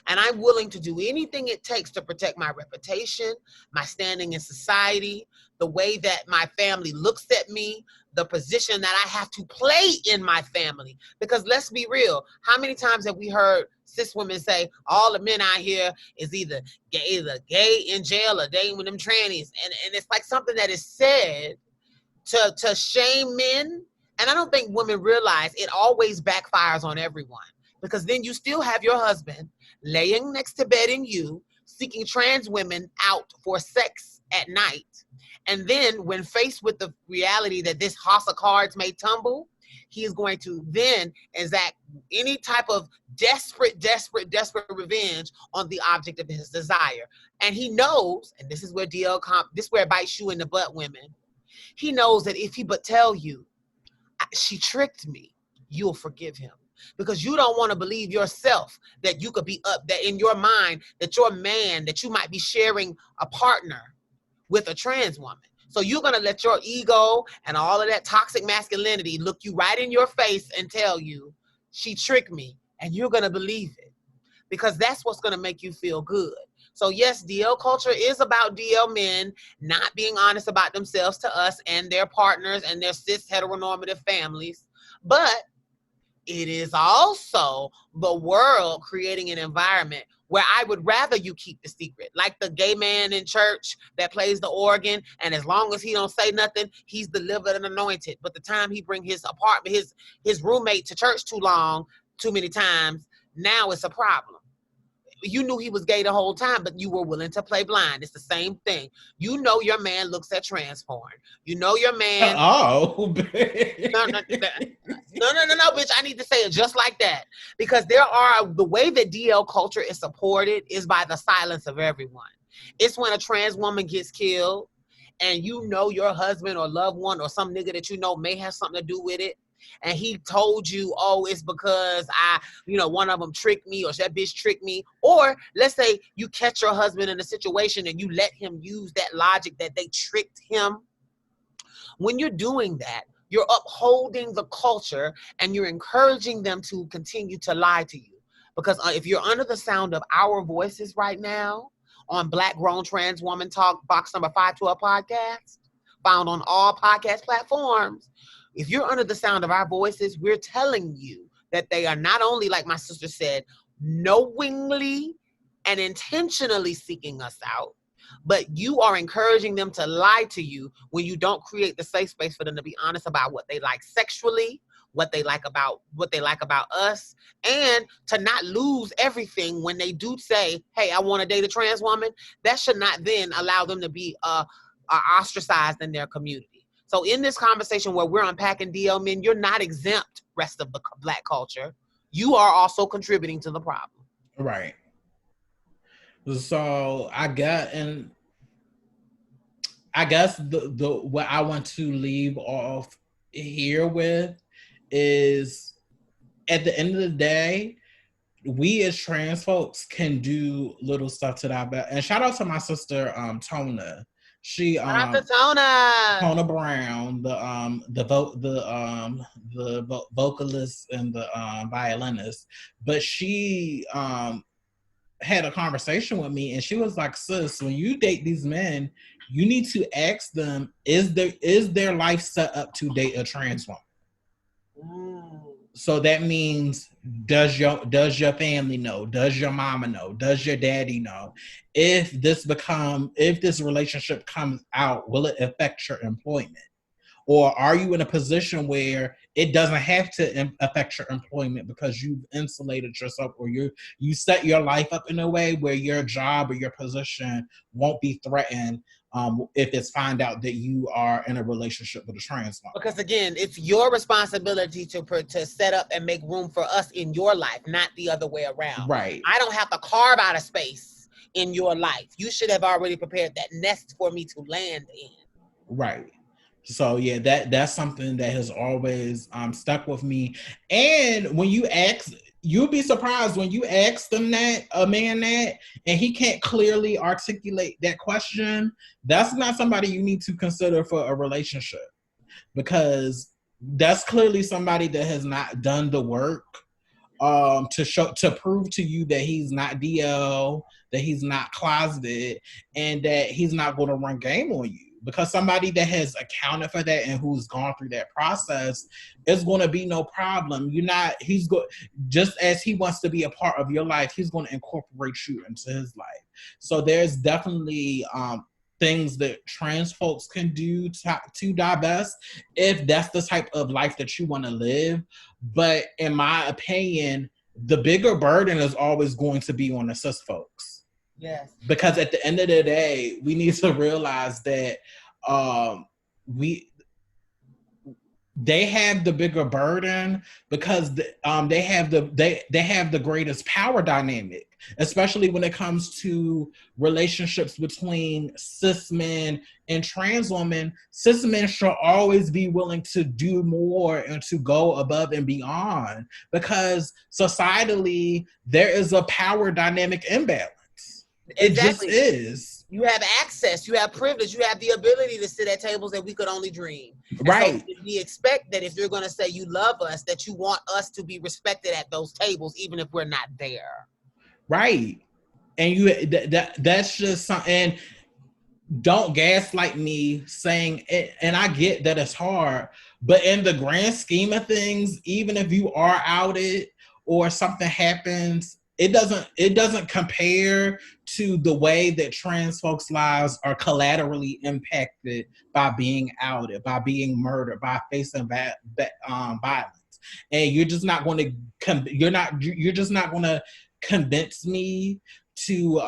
And I'm willing to do anything it takes to protect my reputation, my standing in society, the way that my family looks at me, the position that I have to play in my family. Because let's be real, how many times have we heard cis women say, all the men out here is either gay in jail or dating with them trannies? And it's like something that is said to shame men. And I don't think women realize it always backfires on everyone. Because then you still have your husband laying next to bed in you, seeking trans women out for sex at night. And then when faced with the reality that this house of cards may tumble, he is going to then exact any type of desperate revenge on the object of his desire. And he knows, and this is where this is where it bites you in the butt, women. He knows that if he but tell you, she tricked me, you'll forgive him. Because you don't want to believe yourself that you could be up, that in your mind, that your man, that you might be sharing a partner with a trans woman. So you're going to let your ego and all of that toxic masculinity look you right in your face and tell you, she tricked me. And you're going to believe it. Because that's what's going to make you feel good. So yes, DL culture is about DL men not being honest about themselves to us and their partners and their cis heteronormative families. But it is also the world creating an environment where I would rather you keep the secret. Like the gay man in church that plays the organ, and as long as he don't say nothing, he's delivered and anointed. But the time he bring his apartment, his roommate to church too many times, now it's a problem. You knew he was gay the whole time, but you were willing to play blind. It's the same thing. You know your man looks at trans porn. You know your man. Oh, no, bitch. I need to say it just like that. Because the way that DL culture is supported is by the silence of everyone. It's when a trans woman gets killed and you know your husband or loved one or some nigga that you know may have something to do with it. And he told you, oh, it's because one of them tricked me or that bitch tricked me. Or let's say you catch your husband in a situation and you let him use that logic that they tricked him. When you're doing that, you're upholding the culture and you're encouraging them to continue to lie to you. Because if you're under the sound of our voices right now on Black Grown Trans Woman Talk, box number 512 podcast, found on all podcast platforms, if you're under the sound of our voices, we're telling you that they are not only, like my sister said, knowingly and intentionally seeking us out, but you are encouraging them to lie to you when you don't create the safe space for them to be honest about what they like sexually, what they like about us, and to not lose everything when they do say, hey, I want to date a trans woman. That should not then allow them to be ostracized in their community. So in this conversation where we're unpacking DL men, you're not exempt, rest of the Black culture. You are also contributing to the problem. Right. So I guess the what I want to leave off here with is, at the end of the day, we as trans folks can do little stuff to that. And shout out to my sister, Tona. She Tona Brown, the vocalist and the violinist, but she had a conversation with me and she was like, sis, when you date these men, you need to ask them, is their life set up to date a trans woman? So that means, does your family know? Does your mama know? Does your daddy know? If this relationship comes out, will it affect your employment? Or are you in a position where it doesn't have to affect your employment because you've insulated yourself, or you set your life up in a way where your job or your position won't be threatened if it's found out that you are in a relationship with a trans woman? Because again, it's your responsibility to set up and make room for us in your life, not the other way around. Right. I don't have to carve out a space in your life. You should have already prepared that nest for me to land in. Right. So yeah, that's something that has always stuck with me. And when you'll be surprised when you ask a man that, and he can't clearly articulate that question. That's not somebody you need to consider for a relationship, because that's clearly somebody that has not done the work to prove to you that he's not DL, that he's not closeted, and that he's not going to run game on you. Because somebody that has accounted for that and who's gone through that process, is going to be no problem. Just as he wants to be a part of your life, he's going to incorporate you into his life. So there's definitely things that trans folks can do to divest, if that's the type of life that you want to live. But in my opinion, the bigger burden is always going to be on the cis folks. Yes. Because at the end of the day, we need to realize that we they have the bigger burden because they have the greatest power dynamic, especially when it comes to relationships between cis men and trans women. Cis men should always be willing to do more and to go above and beyond, because societally there is a power dynamic imbalance. It just Exactly. is. You have access, you have privilege, you have the ability to sit at tables that we could only dream. And so Right. we expect that if you're going to say you love us, that you want us to be respected at those tables, even if we're not there. Right. And that's just something. And don't gaslight me saying it, and I get that it's hard, but in the grand scheme of things, even if you are outed or something happens, it doesn't compare to the way that trans folks' lives are collaterally impacted by being outed, by being murdered, by facing violence. And you're just not going to you're just not going to convince me to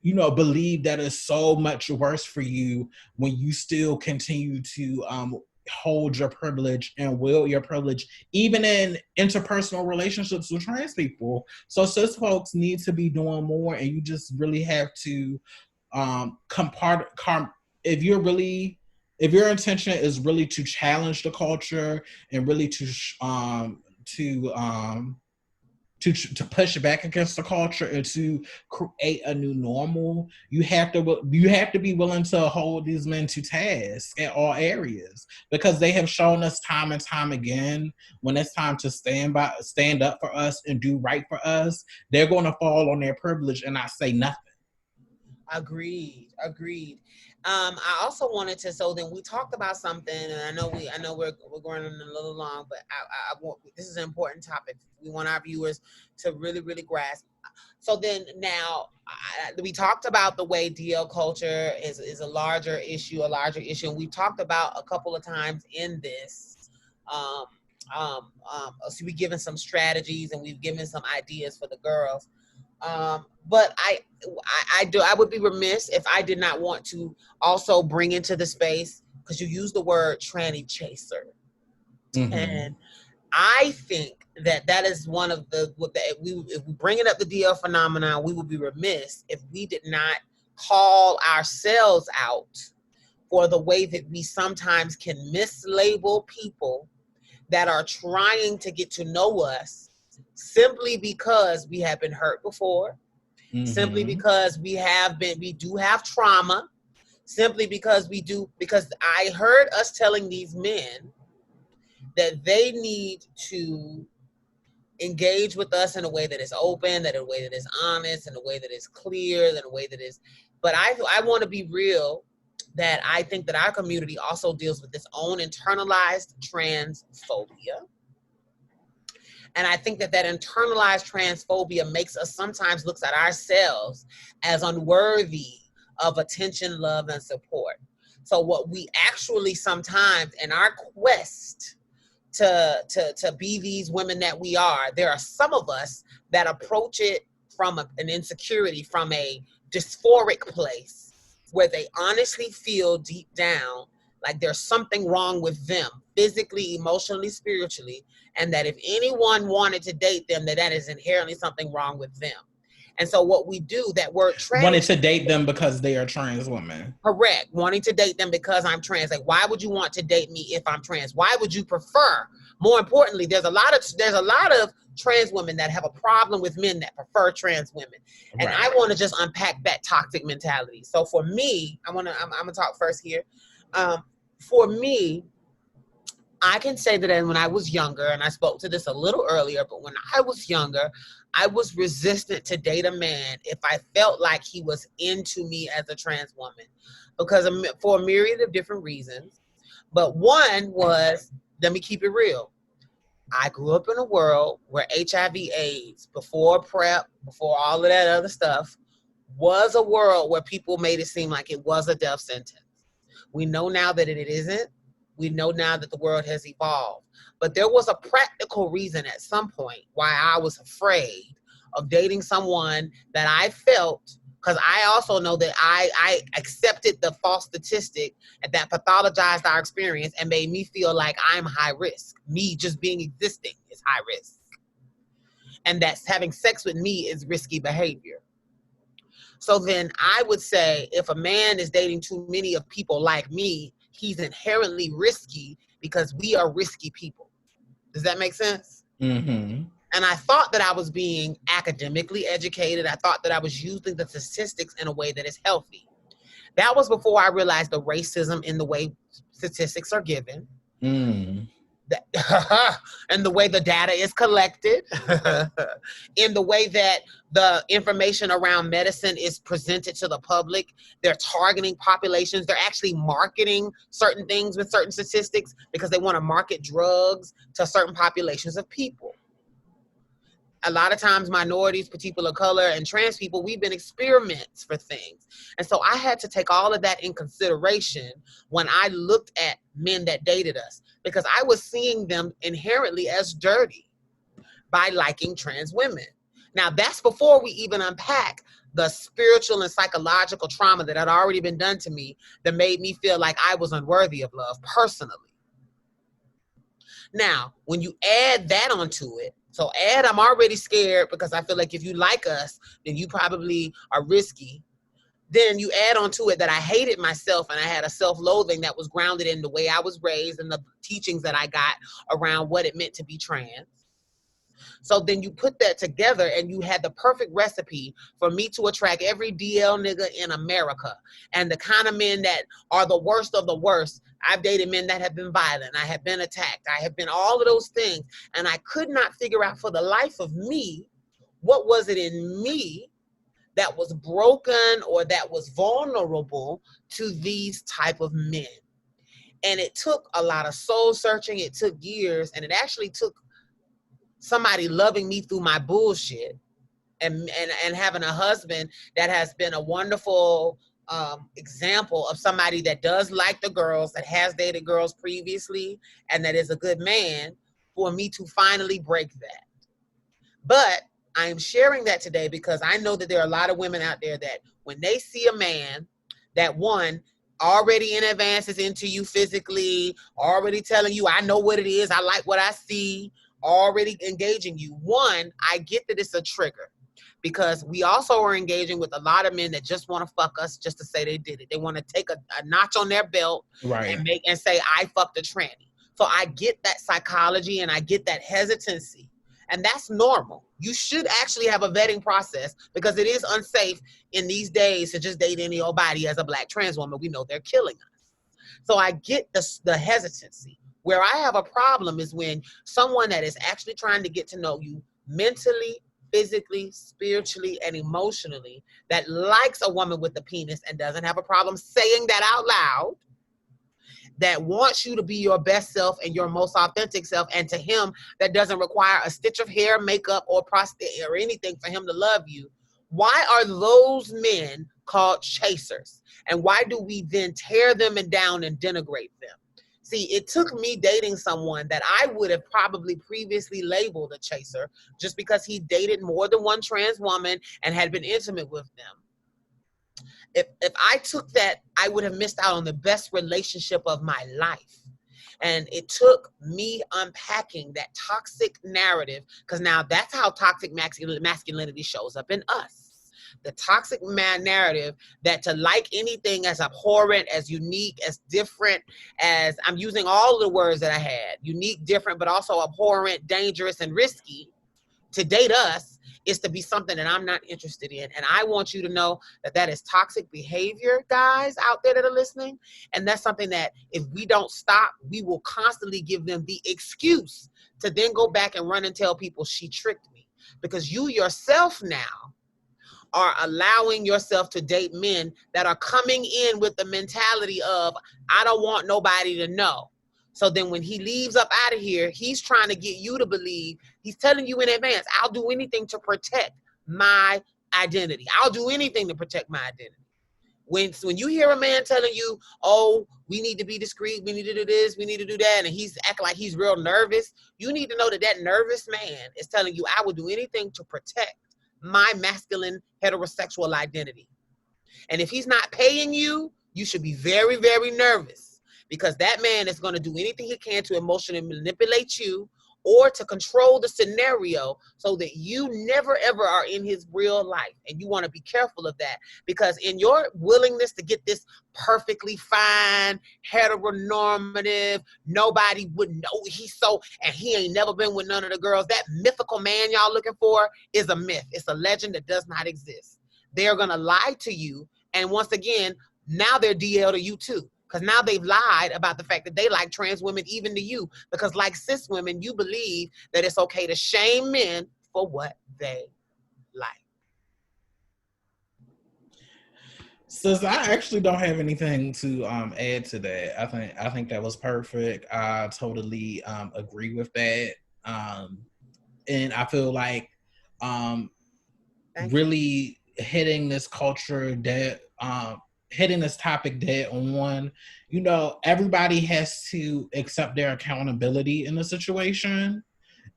believe that it's so much worse for you when you still continue to hold your privilege and wield your privilege, even in interpersonal relationships with trans people. So cis folks need to be doing more, and you just really have to if your intention is really to challenge the culture and really to push back against the culture and to create a new normal, you have to be willing to hold these men to task in all areas, because they have shown us time and time again, when it's time to stand up for us and do right for us, they're going to fall on their privilege and not say nothing. Agreed. I also wanted to. So then we talked about something, and I know we're going on a little long, but I want, this is an important topic. We want our viewers to really grasp. So then now we talked about the way DL culture is a larger issue, and we've talked about a couple of times in this. So we've given some strategies and we've given some ideas for the girls. But I would be remiss if I did not want to also bring into the space, because you use the word tranny chaser. Mm-hmm. And I think that is one of if we bringing up the DL phenomenon, we would be remiss if we did not call ourselves out for the way that we sometimes can mislabel people that are trying to get to know us simply because we have been hurt before, simply because we do have trauma, simply because I heard us telling these men that they need to engage with us in a way that is open, that in a way that is honest, in a way that is clear, in a way that is, but I want to be real, that I think that our community also deals with its own internalized transphobia. And I think that internalized transphobia makes us sometimes looks at ourselves as unworthy of attention, love, and support. So what we actually sometimes, in our quest to be these women that we are, there are some of us that approach it from an insecurity, from a dysphoric place, where they honestly feel deep down like there's something wrong with them, physically, emotionally, spiritually, and that if anyone wanted to date them, that is inherently something wrong with them. And so what we do, that word trans... Wanted to date them because they are trans women. Correct. Wanting to date them because I'm trans. Like, why would you want to date me if I'm trans? Why would you prefer? More importantly, there's a lot of trans women that have a problem with men that prefer trans women. And right. I want to just unpack that toxic mentality. So for me, I'm gonna talk first here. For me, I can say that when I was younger, and I spoke to this a little earlier, but when I was younger, I was resistant to date a man if I felt like he was into me as a trans woman, because for a myriad of different reasons. But one was, let me keep it real. I grew up in a world where HIV/AIDS, before PrEP, before all of that other stuff, was a world where people made it seem like it was a death sentence. We know now that it isn't. We know now that the world has evolved. But there was a practical reason at some point why I was afraid of dating someone that I felt Because I also know that I accepted the false statistic that pathologized our experience and made me feel like I'm high risk. Me just being existing is high risk. And that's having sex with me is risky behavior. So then I would say if a man is dating too many of people like me, he's inherently risky because we are risky people. Does that make sense? Mm-hmm. And I thought that I was being academically educated. I thought that I was using the statistics in a way that is healthy. That was before I realized the racism in the way statistics are given. Mm. And the way the data is collected, in the way that the information around medicine is presented to the public. They're targeting populations. They're actually marketing certain things with certain statistics because they want to market drugs to certain populations of people. A lot of times minorities, people of color, and trans people, we've been experiments for things. And so I had to take all of that in consideration when I looked at men that dated us, because I was seeing them inherently as dirty by liking trans women. Now, that's before we even unpack the spiritual and psychological trauma that had already been done to me that made me feel like I was unworthy of love personally. Now, when you add that onto it, so I'm already scared because I feel like if you like us, then you probably are risky. Then you add onto it that I hated myself and I had a self-loathing that was grounded in the way I was raised and the teachings that I got around what it meant to be trans. So then you put that together and you had the perfect recipe for me to attract every DL nigga in America. And the kind of men that are the worst of the worst. I've dated men that have been violent. I have been attacked. I have been all of those things. And I could not figure out for the life of me, what was it in me that was broken or that was vulnerable to these type of men. And it took a lot of soul searching. It took years. And it actually took somebody loving me through my bullshit and having a husband that has been a wonderful example of somebody that does like the girls, that has dated girls previously, and that is a good man, for me to finally break that. But I am sharing that today because I know that there are a lot of women out there that when they see a man that, one, already in advance is into you physically, already telling you, I know what it is, I like what I see, already engaging you. One, I get that it's a trigger because we also are engaging with a lot of men that just want to fuck us just to say they did it. They want to take a notch on their belt, right, and say, I fucked a tranny. So I get that psychology and I get that hesitancy. And that's normal. You should actually have a vetting process because it is unsafe in these days to just date any old body as a Black trans woman. We know they're killing us. So I get the hesitancy. Where I have a problem is when someone that is actually trying to get to know you mentally, physically, spiritually, and emotionally, that likes a woman with a penis and doesn't have a problem saying that out loud, that wants you to be your best self and your most authentic self, and to him that doesn't require a stitch of hair, makeup, or prosthetic or anything for him to love you. Why are those men called chasers? And why do we then tear them down and denigrate them? See, it took me dating someone that I would have probably previously labeled a chaser just because he dated more than one trans woman and had been intimate with them. If I took that, I would have missed out on the best relationship of my life. And it took me unpacking that toxic narrative, because now that's how toxic masculinity shows up in us. The toxic narrative that to like anything as abhorrent, as unique, as different, as I'm using all the words that I had, unique, different, but also abhorrent, dangerous, and risky, to date us is to be something that I'm not interested in. And I want you to know that that is toxic behavior, guys out there that are listening. And that's something that if we don't stop, we will constantly give them the excuse to then go back and run and tell people she tricked me. Because you yourself now are allowing yourself to date men that are coming in with the mentality of, I don't want nobody to know. So then when he leaves up out of here, he's trying to get you to believe, he's telling you in advance, I'll do anything to protect my identity. I'll do anything to protect my identity. When you hear a man telling you, oh, we need to be discreet, we need to do this, we need to do that, and he's acting like he's real nervous, you need to know that that nervous man is telling you, I will do anything to protect my masculine heterosexual identity. And if he's not paying you, you should be very, very nervous, because that man is going to do anything he can to emotionally manipulate you or to control the scenario so that you never, ever are in his real life. And you want to be careful of that, because in your willingness to get this perfectly fine, heteronormative, nobody would know he's so, and he ain't never been with none of the girls, that mythical man y'all looking for is a myth. It's a legend that does not exist. They're going to lie to you. And once again, now they're DL to you too. Because now they've lied about the fact that they like trans women even to you. Because like cis women, you believe that it's okay to shame men for what they like. Sis, I actually don't have anything to add to that. I think that was perfect. I totally agree with that. And I feel like really hitting this culture that hitting this topic dead on. You know, everybody has to accept their accountability in the situation.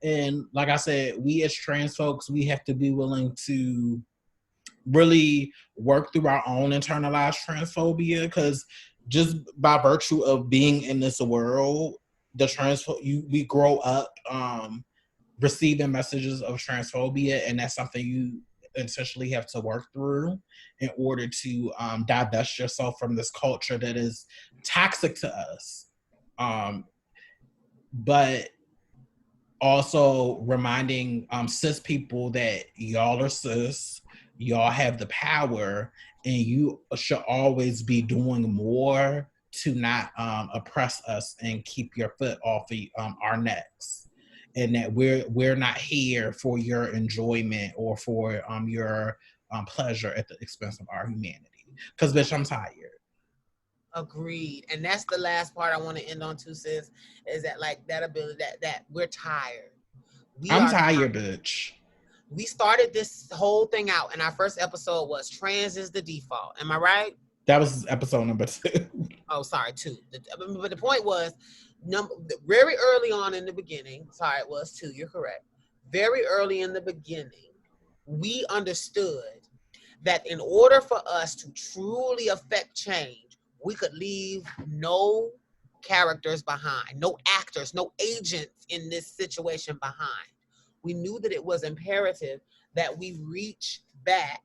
And like I said, we as trans folks, we have to be willing to really work through our own internalized transphobia, because just by virtue of being in this world, we grow up receiving messages of transphobia, and that's something you essentially have to work through in order to divest yourself from this culture that is toxic to us. But also reminding cis people that y'all are cis, y'all have the power, and you should always be doing more to not oppress us and keep your foot off of our necks. And that we're not here for your enjoyment or for your pleasure at the expense of our humanity. Because, bitch, I'm tired. Agreed. And that's the last part I want to end on too, sis, is that like that ability that we're tired. I'm tired, bitch. We started this whole thing out, and our first episode was trans is the default. Am I right? That was episode number 2. Oh, sorry, 2. But the point was, very early on in the beginning, sorry, it was 2, you're correct. Very early in the beginning, we understood that in order for us to truly affect change, we could leave no characters behind, no actors, no agents in this situation behind. We knew that it was imperative that we reach back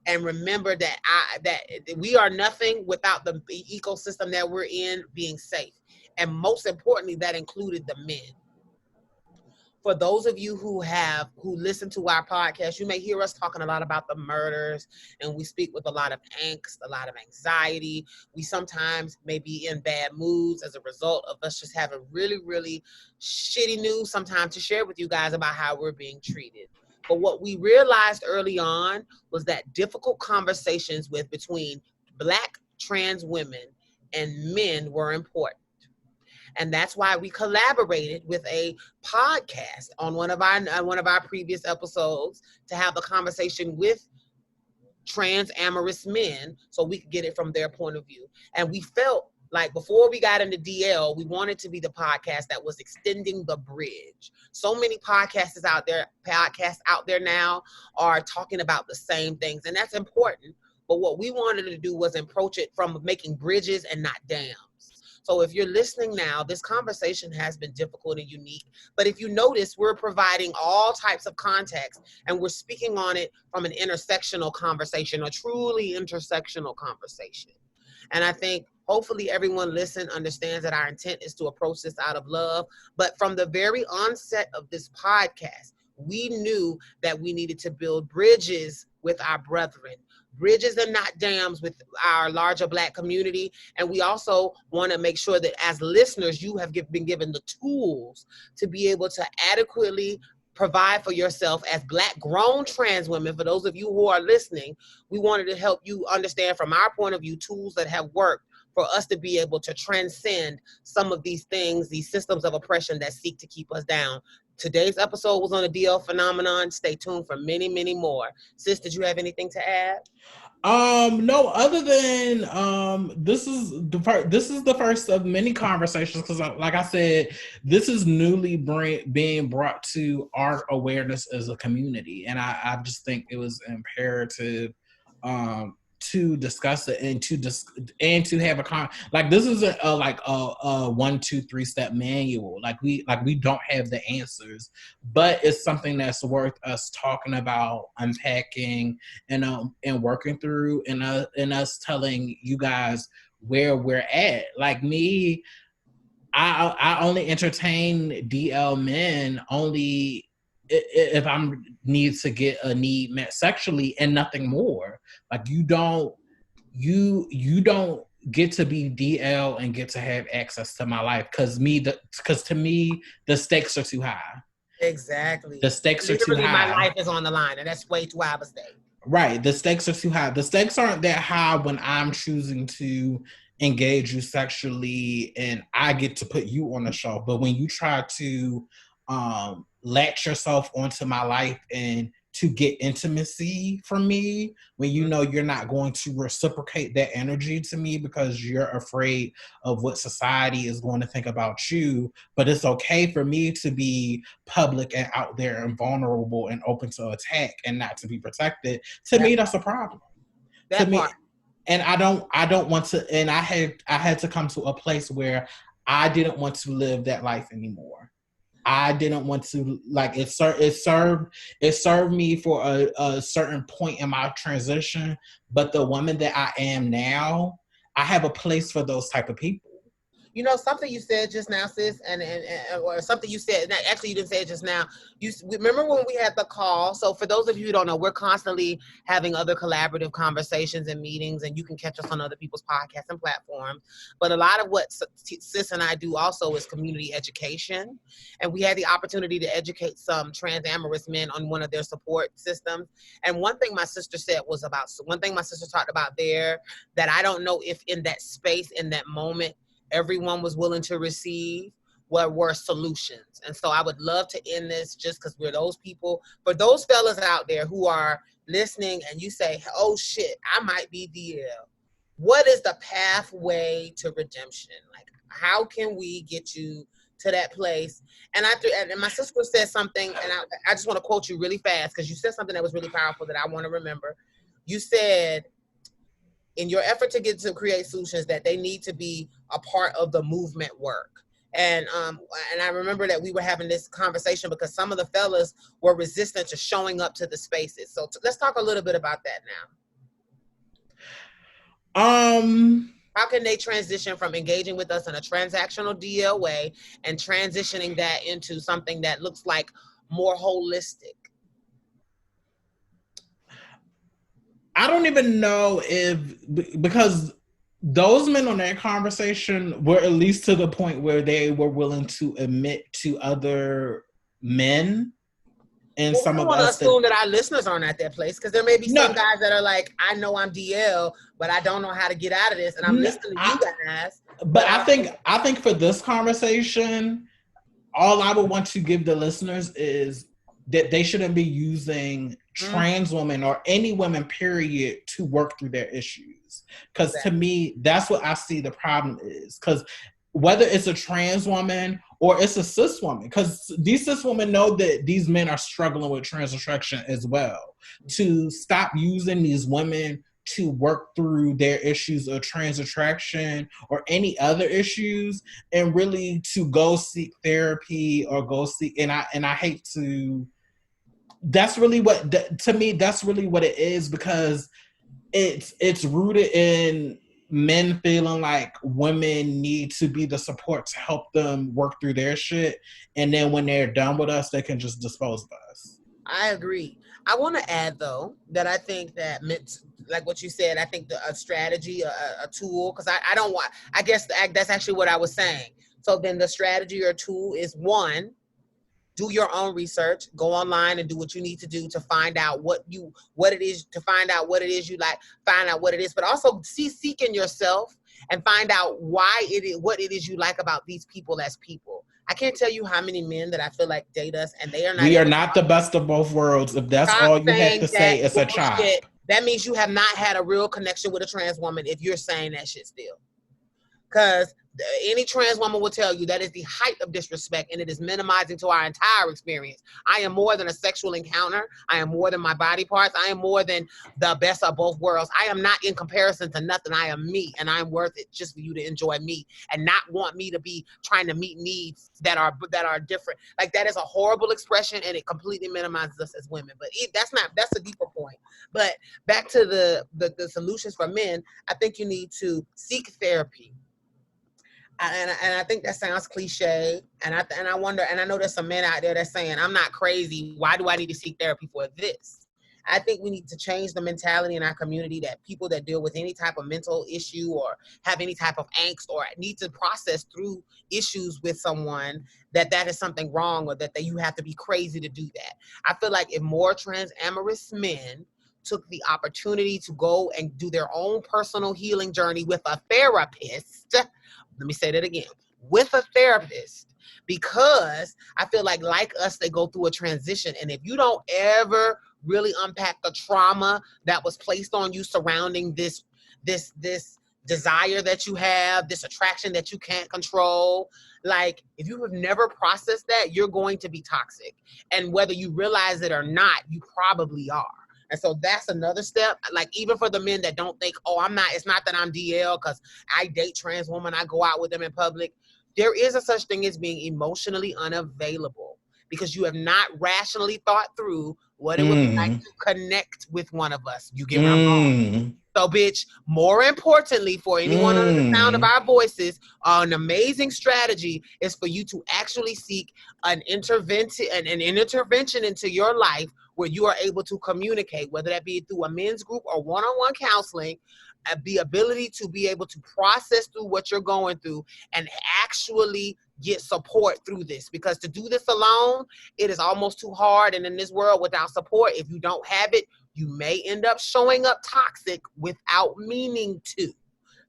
and remember that that we are nothing without the ecosystem that we're in being safe. And most importantly, that included the men. For those of you who listen to our podcast, you may hear us talking a lot about the murders, and we speak with a lot of angst, a lot of anxiety. We sometimes may be in bad moods as a result of us just having really, really shitty news sometimes to share with you guys about how we're being treated. But what we realized early on was that difficult conversations between Black trans women and men were important. And that's why we collaborated with a podcast on one of our previous episodes to have a conversation with trans amorous men so we could get it from their point of view. And we felt like before we got into DL, we wanted to be the podcast that was extending the bridge. So many podcasts out there now are talking about the same things, and that's important. But what we wanted to do was approach it from making bridges and not dams. So if you're listening now, this conversation has been difficult and unique. But if you notice, we're providing all types of context, and we're speaking on it from an intersectional conversation, a truly intersectional conversation. And I think hopefully everyone understands that our intent is to approach this out of love. But from the very onset of this podcast, we knew that we needed to build bridges with our brethren, bridges and not dams with our larger Black community. And we also want to make sure that as listeners, you have been given the tools to be able to adequately provide for yourself as Black grown trans women. For those of you who are listening, we wanted to help you understand from our point of view tools that have worked for us to be able to transcend some of these things, these systems of oppression that seek to keep us down, today's episode was on the DL phenomenon. Stay tuned for many, many more. Sis, did you have anything to add? No, other than this is the first of many conversations, because like I said, this is newly being brought to our awareness as a community, and I just think it was imperative to discuss it and to have a like this isn't a 1, 2, 3 step manual. Like we don't have the answers, but it's something that's worth us talking about, unpacking, and working through, and us telling you guys where we're at. Like me, I only entertain DL men only if I'm need to get a need met sexually and nothing more. Like you don't get to be DL and get to have access to my life because to me the stakes are too high. Exactly. The stakes are too high. My life is on the line, and that's way too high of a stake. Right. The stakes are too high. The stakes aren't that high when I'm choosing to engage you sexually and I get to put you on the show. But when you try to latch yourself onto my life and to get intimacy from me, when you know you're not going to reciprocate that energy to me because you're afraid of what society is going to think about you, but it's okay for me to be public and out there and vulnerable and open to attack and not to be protected, to me that's a problem. That to part. Me, and I don't want to, and I had to come to a place where I didn't want to live that life anymore. I didn't want to, like, it served me for a certain point in my transition, but the woman that I am now, I have a place for those type of people. You know, something you said just now, sis, and or something you said, actually you didn't say it just now. You remember when we had the call? So for those of you who don't know, we're constantly having other collaborative conversations and meetings, and you can catch us on other people's podcasts and platforms. But a lot of what sis and I do also is community education. And we had the opportunity to educate some trans amorous men on one of their support systems. And one thing my sister talked about there that I don't know if in that space, in that moment, everyone was willing to receive were solutions. And so I would love to end this just because we're those people. For those fellas out there who are listening and you say, oh shit, I might be DL. What is the pathway to redemption? Like, how can we get you to that place? And my sister said something, and I just want to quote you really fast because you said something that was really powerful that I want to remember. You said, in your effort to create solutions, that they need to be a part of the movement work. And I remember that we were having this conversation because some of the fellas were resistant to showing up to the spaces. So let's talk a little bit about that now. How can they transition from engaging with us in a transactional DL way and transitioning that into something that looks like more holistic? I don't even know because those men on that conversation were at least to the point where they were willing to admit to other men and some of us. I want to assume that our listeners aren't at that place because there may be some guys that are like, I know I'm DL, but I don't know how to get out of this, and I'm listening to you guys. But I think for this conversation, all I would want to give the listeners is that they shouldn't be using trans women or any women, period, to work through their issues. Because to me, that's what I see the problem is. Because whether it's a trans woman or it's a cis woman, because these cis women know that these men are struggling with trans attraction as well. To stop using these women to work through their issues of trans attraction or any other issues, and really to go seek therapy or go seek, and I hate to, that's really what, to me, that's really what it is, because it's rooted in men feeling like women need to be the support to help them work through their shit, and then when they're done with us, they can just dispose of us. I agree. I want to add, though, that I think that, like what you said, I think a strategy, a tool, because I guess that's actually what I was saying. So then the strategy or tool is, one, do your own research, go online and do what you need to do to find out what it is you like, find out what it is, but also seek in yourself and find out what it is you like about these people as people. I can't tell you how many men that I feel like date us and they are not. We are not the best of both worlds. If that's Stop all you have saying to that say, it's a chop. bullshit. That means you have not had a real connection with a trans woman if you're saying that shit still. Because any trans woman will tell you that is the height of disrespect and it is minimizing to our entire experience. I am more than a sexual encounter. I am more than my body parts. I am more than the best of both worlds. I am not in comparison to nothing. I am me and I'm worth it just for you to enjoy me and not want me to be trying to meet needs that are different. Like that is a horrible expression and it completely minimizes us as women. But that's a deeper point. But back to the solutions for men, I think you need to seek therapy. And I think that sounds cliche. And I wonder, and I know there's some men out there that's saying, I'm not crazy. Why do I need to seek therapy for this? I think we need to change the mentality in our community that people that deal with any type of mental issue or have any type of angst or need to process through issues with someone that is something wrong or that you have to be crazy to do that. I feel like if more trans amorous men took the opportunity to go and do their own personal healing journey with a therapist, let me say that again, with a therapist, because I feel like us, they go through a transition. And if you don't ever really unpack the trauma that was placed on you surrounding this desire that you have, this attraction that you can't control, like if you have never processed that, you're going to be toxic. And whether you realize it or not, you probably are. And so that's another step. Like even for the men that don't think, it's not that I'm DL because I date trans women, I go out with them in public. There is a such thing as being emotionally unavailable because you have not rationally thought through what it would be like to connect with one of us. You get what I'm going. So, bitch, more importantly, for anyone under the sound of our voices, an amazing strategy is for you to actually seek an intervention into your life where you are able to communicate, whether that be through a men's group or one-on-one counseling, the ability to be able to process through what you're going through and actually get support through this. Because to do this alone, it is almost too hard. And in this world without support, if you don't have it, you may end up showing up toxic without meaning to.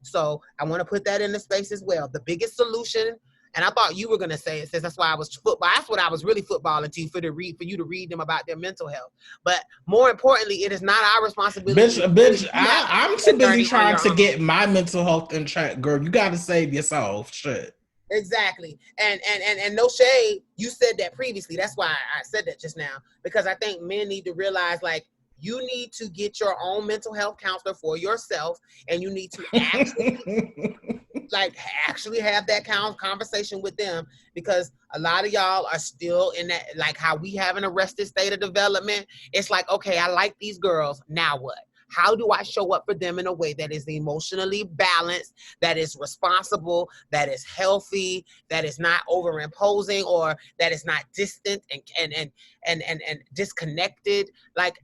So I want to put that in the space as well. The biggest solution, and I thought you were going to say it, since that's why I was football. That's what I was really footballing to for you to read them about their mental health. But more importantly, it is not our responsibility. Bitch, I'm too busy trying to get my mental health in check, girl. You got to save yourself. Shit. Exactly. And no shade, you said that previously. That's why I said that just now. Because I think men need to realize, like, you need to get your own mental health counselor for yourself, and you need to actually have that conversation with them, because a lot of y'all are still in that, like how we have an arrested state of development. It's like, okay, I like these girls. Now what? How do I show up for them in a way that is emotionally balanced, that is responsible, that is healthy, that is not overimposing, or that is not distant and disconnected? Like,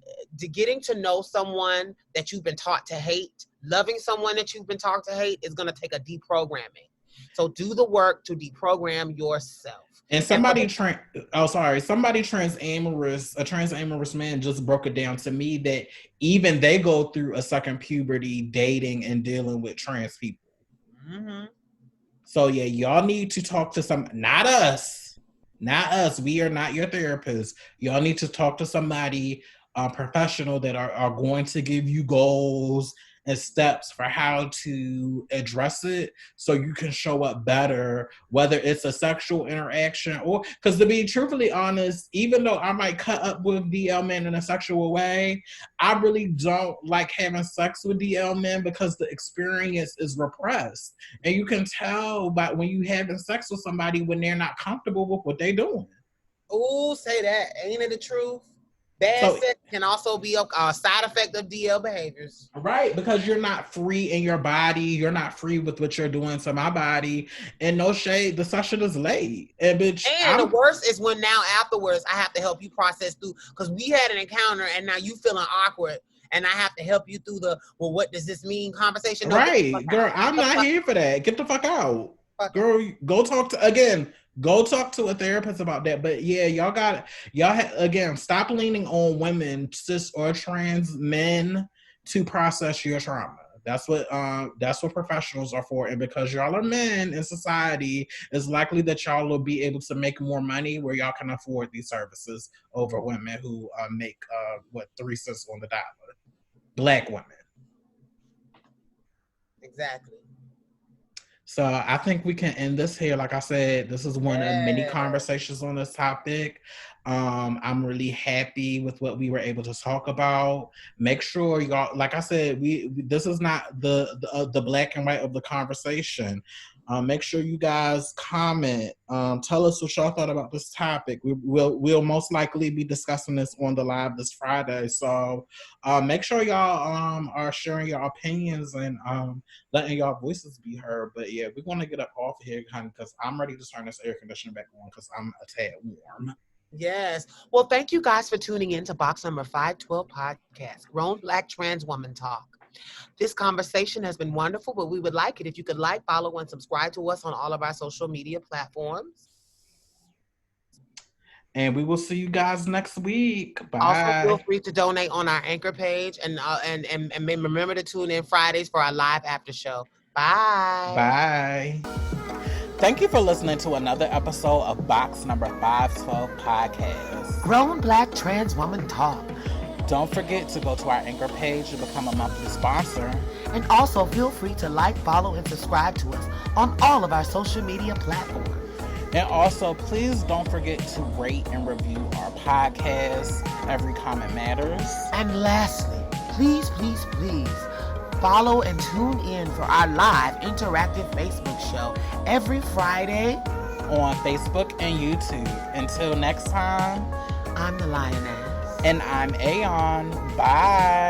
getting to know someone that you've been taught to hate, loving someone that you've been taught to hate is going to take a deprogramming. So do the work to deprogram yourself. And a transamorous man just broke it down to me that even they go through a second puberty dating and dealing with trans people. Mm-hmm. So yeah, y'all need to talk to not us. We are not your therapist. Y'all need to talk to somebody professional that are going to give you goals and steps for how to address it so you can show up better, whether it's a sexual interaction or, because to be truthfully honest, even though I might cut up with DL men in a sexual way, I really don't like having sex with DL men because the experience is repressed. And you can tell by when you having sex with somebody when they're not comfortable with what they're doing. Ooh, say that. Ain't it the truth? Bad sex can also be a side effect of DL behaviors. Right, because you're not free in your body. You're not free with what you're doing to my body. And no shade, the session is late. And the worst is when now afterwards, I have to help you process through, because we had an encounter and now you feeling awkward. And I have to help you through what does this mean conversation. Right, girl, I'm not here for that. Get the fuck out. Girl, go talk to a therapist about that. But yeah, again, stop leaning on women, cis or trans men to process your trauma. That's what professionals are for. And because y'all are men in society, it's likely that y'all will be able to make more money where y'all can afford these services over women who make 3 cents on the dollar. Black women. Exactly. So I think we can end this here. Like I said, this is one of many conversations on this topic. I'm really happy with what we were able to talk about. Make sure y'all, like I said, this is not the black and white of the conversation. Make sure you guys comment. Tell us what y'all thought about this topic. We'll most likely be discussing this on the live this Friday. So make sure y'all are sharing your opinions and letting y'all voices be heard. But yeah, we're gonna get up off here, honey, because I'm ready to turn this air conditioner back on because I'm a tad warm. Yes. Well, thank you guys for tuning in to box number 512 podcast, Grown Black Trans Woman Talk. This conversation has been wonderful, but we would like it if you could like, follow, and subscribe to us on all of our social media platforms. And we will see you guys next week. Bye. Also, feel free to donate on our Anchor page, and remember to tune in Fridays for our live after show. Bye. Bye. Thank you for listening to another episode of Box Number 512 Podcast, Grown Black Trans Woman Talk. Don't forget to go to our Anchor page to become a monthly sponsor. And also feel free to like, follow, and subscribe to us on all of our social media platforms. And also, please don't forget to rate and review our podcast. Every comment matters. And lastly, please follow and tune in for our live interactive Facebook show every Friday on Facebook and YouTube. Until next time, I'm the Lioness. And I'm Aeon. Bye.